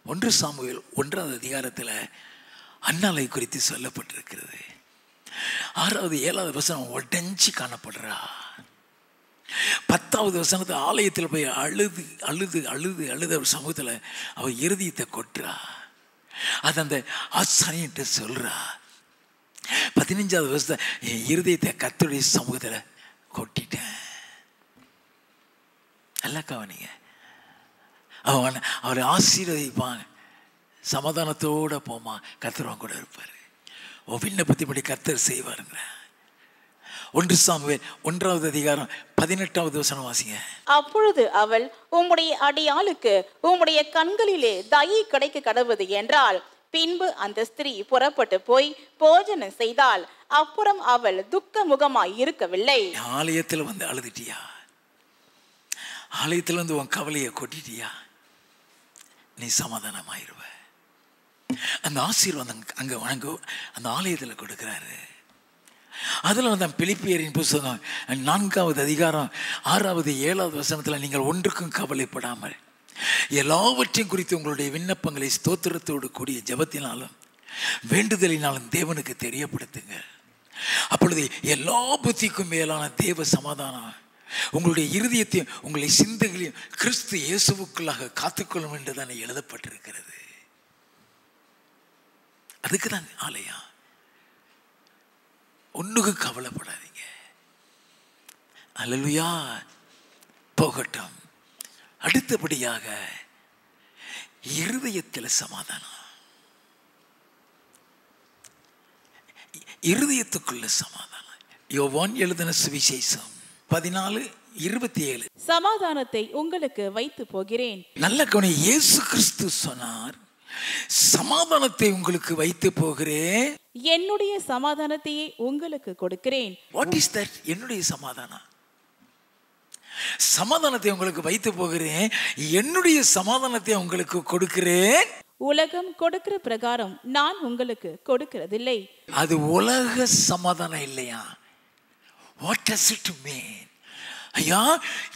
1 சாமுவேல் 1வது அதிகாரத்தில் அன்னாளை குறித்து சொல்லப்பட்டிருக்கிறது. 6வது 7வது வசனம் உடஞ்சி காணப்படுறா. 10வது வசனத்தை ஆலயத்தில் போய் அழுது அழுது அழுது அழுது அவர் சமூகத்தில் அவர் இருதயத்தை கொட்டுறா. அது அந்த ஆசாரியன்ட்டு சொல்றா. 15வது வருஷத்தை என் இருதயத்தை கர்த்தருடைய சமூகத்தில் கொட்டிட்டேன். நல்லா கவனிங்க. அவரை ஆசீர்வதிப்பாங்க. சமாதானத்தோட போமா, கர்த்தர் கூட இருப்பார். உன் விண்ணப்பத்தின்படி கர்த்தர் செய்வாருங்க. 1 சாமுவேல் 1வது அதிகாரம் 18வது வசனம் வாசிங்க. அப்பொழுது அவள், உம்முடைய அடியாளுக்கு உம்முடைய கண்களிலே தயை கிடைக்க கடவுது என்றால், பின்பு அந்த ஸ்திரீ புறப்பட்டு போய் போஜனம் செய்தால், அப்புறம் அவள் துக்க முகமாய் இருக்கவில்லை. ஆலயத்தில் வந்து அழுதுட்டியா? ஆலயத்தில் வந்து உன் கவலையை கொட்டிட்டியா? நீ சமாதானமாயிருவ. அந்த ஆசீர்வாதம் அங்கே வணங்க அந்த ஆலயத்தில் கொடுக்குறாரு. அதில் அந்த பிலிப்பியரின் புத்தகம் 4வது அதிகாரம் 6வது 7வது வசனத்தில், நீங்கள் ஒன்றுக்கும் கவலைப்படாமல் எல்லாவற்றையும் குறித்து உங்களுடைய விண்ணப்பங்களை ஸ்தோத்திரத்தோடு கூடிய ஜெபத்தினாலும் வேண்டுதலினாலும் தேவனுக்கு தெரியப்படுத்துங்க. அப்பொழுது எல்லா புத்திக்கும் மேலான தேவ சமாதானம் உங்களுடைய இருதயத்தையும் உங்களுடைய சிந்தைகளையும் கிறிஸ்து இயேசுவுக்குள்ளாக காத்துக்கொள்ளும் என்று தானே எழுதப்பட்டிருக்கிறது. அதுக்கு தான் ஆலயம். ஒன்றுக்கு கவலைப்படாதீங்க. அல்லேலூயா. போகட்டும். அடுத்தபடியாக இருதயத்தில் சமாதானம். இருதயத்துக்குள்ள சமாதானம். யோவான் எழுதின சுவிசேஷம் 14:27. சமாதானத்தை உங்களுக்கு வைத்து போகிறேன். நல்ல கவனி. இயேசு கிறிஸ்து சொன்னார், சமாதானத்தை உங்களுக்கு வைத்து போகிறேன், என்னுடைய சமாதானத்தையே உங்களுக்கு கொடுக்கிறேன். What is that? என்னுடைய சமாதானம். சமாதானத்தை உங்களுக்கு வைத்து போகிறேன், என்னுடைய சமாதானத்தை உங்களுக்கு கொடுக்கிறேன். உலகம் கொடுக்கிற பிரகாரம் நான் உங்களுக்கு கொடுக்கிறதில்லை. அது உலக சமாதானம் இல்லையா? What does it mean? ஐயா,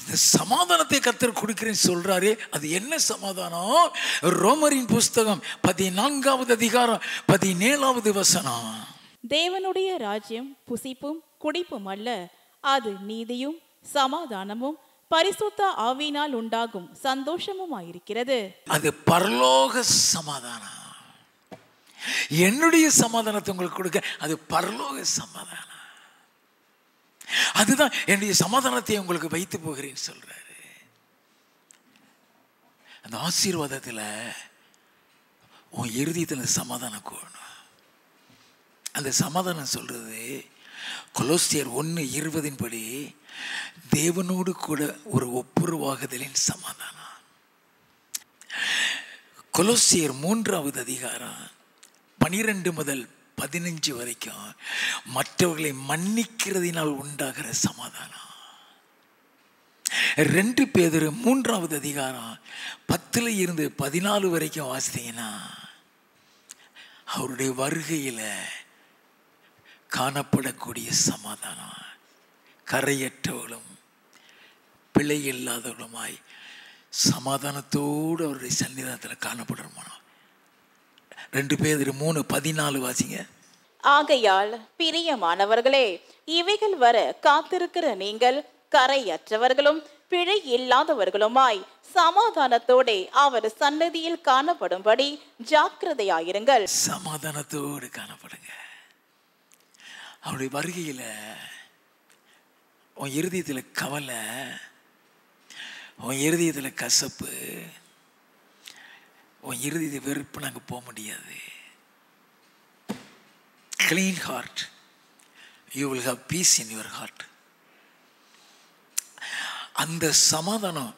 இந்த சமாதானத்தை கர்த்தர் கொடுக்கிறேன்னு சொல்றாரு. அது என்ன சமாதானம்? ரோமரின் புஸ்தகம் 14வது அதிகாரம் 17வது வசனம். தேவனுடைய ராஜ்யம் புசிப்பும் குடிப்பும் அல்ல, அது நீதியும் சமாதானமும் பரிசுத்த ஆவியினால் உண்டாகும் சந்தோஷமுமாயிருக்கிறது. அது பரலோக சமாதானம். என்னுடைய சமாதானத்தை உங்களுக்கு கொடுக்க, அது பரலோக சமாதானம். அதுதான் என்னுடைய சமாதானத்தை உங்களுக்கு வைத்து போகிறேன்னு சொல்றாரு. அந்த ஆசீர்வாதத்தில் உன் இருதயத்தில் சமாதானம் கூடணும். அந்த சமாதானம் சொல்றது கொலோசியர் 1:20 படி தேவனோடு கூட ஒரு ஒப்புரவாகுதலின் சமாதானம். கொலோசியர் 3வது அதிகாரம் 12 முதல் 15 வரைக்கும் மற்றவர்களை மன்னிக்கிறதினால் உண்டாகிற சமாதானம். 2 பேதுரு 3வது அதிகாரம் 10ல் இருந்து 14 வரைக்கும் வாசித்தீங்கன்னா அவருடைய வருகையில் காணப்படக்கூடிய சமாதானம். கரையற்றவர்களும் பிழை இல்லாதவர்களுமாய் சமாதானத்தோடு அவருடைய சன்னிதானத்தில் காணப்படுறோம். 2 பேதுரு 3:14 வாசிங்க. ஆகையால் பிரியமானவர்களே, இவைகள் வர காத்திருக்கிற நீங்கள் கரையற்றவர்களும் பிழை இல்லாதவர்களுமாய் சமாதானத்தோടെ அவர் சன்னதியில் காணப்படும்படி ஜாக்கிரதையாயிருங்கள். சமாதானத்தோடு காணப்படுங்க. அவருடைய வருகையில் உன் இருதயத்தில் கவலை, உன் இருதயத்தில் கசப்பு, உன் இருதயத்தை வெறுப்பு நாங்கள் போக முடியாது. Clean heart, you will have peace in your heart. அந்த சமாதானம்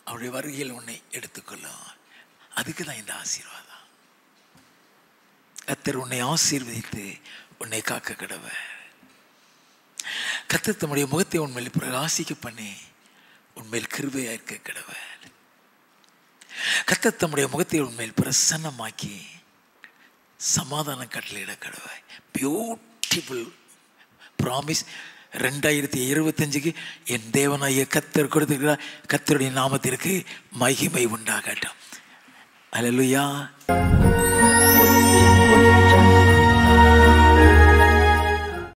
அவருடைய வருகையில் உன்னை எடுத்துக்கொள்ளும். அதுக்கு தான் இந்த ஆசீர்வாதம். கர்த்தர் உன்னை ஆசீர்வதித்து உன்னை காக்க கடவர். கர்த்தர் தம்முடைய முகத்தை உன்மேல் பிரகாசிக்க பண்ணி உன்மேல் கிருபையா இருக்க கடவர். கர்த்தர் தம்முடைய முகத்தை உன்மேல் பிரசன்னமாக்கி சமாதானம் கட்டளையிட கடவர். பியூட்டிஃபுல் ப்ராமிஸ் 2025க்கு என் தேவனாகிய கர்த்தர் கொடுத்திருக்கிறார். கர்த்தருடைய நாமத்திற்கு மகிமை உண்டாகட்டும். அல்லேலூயா.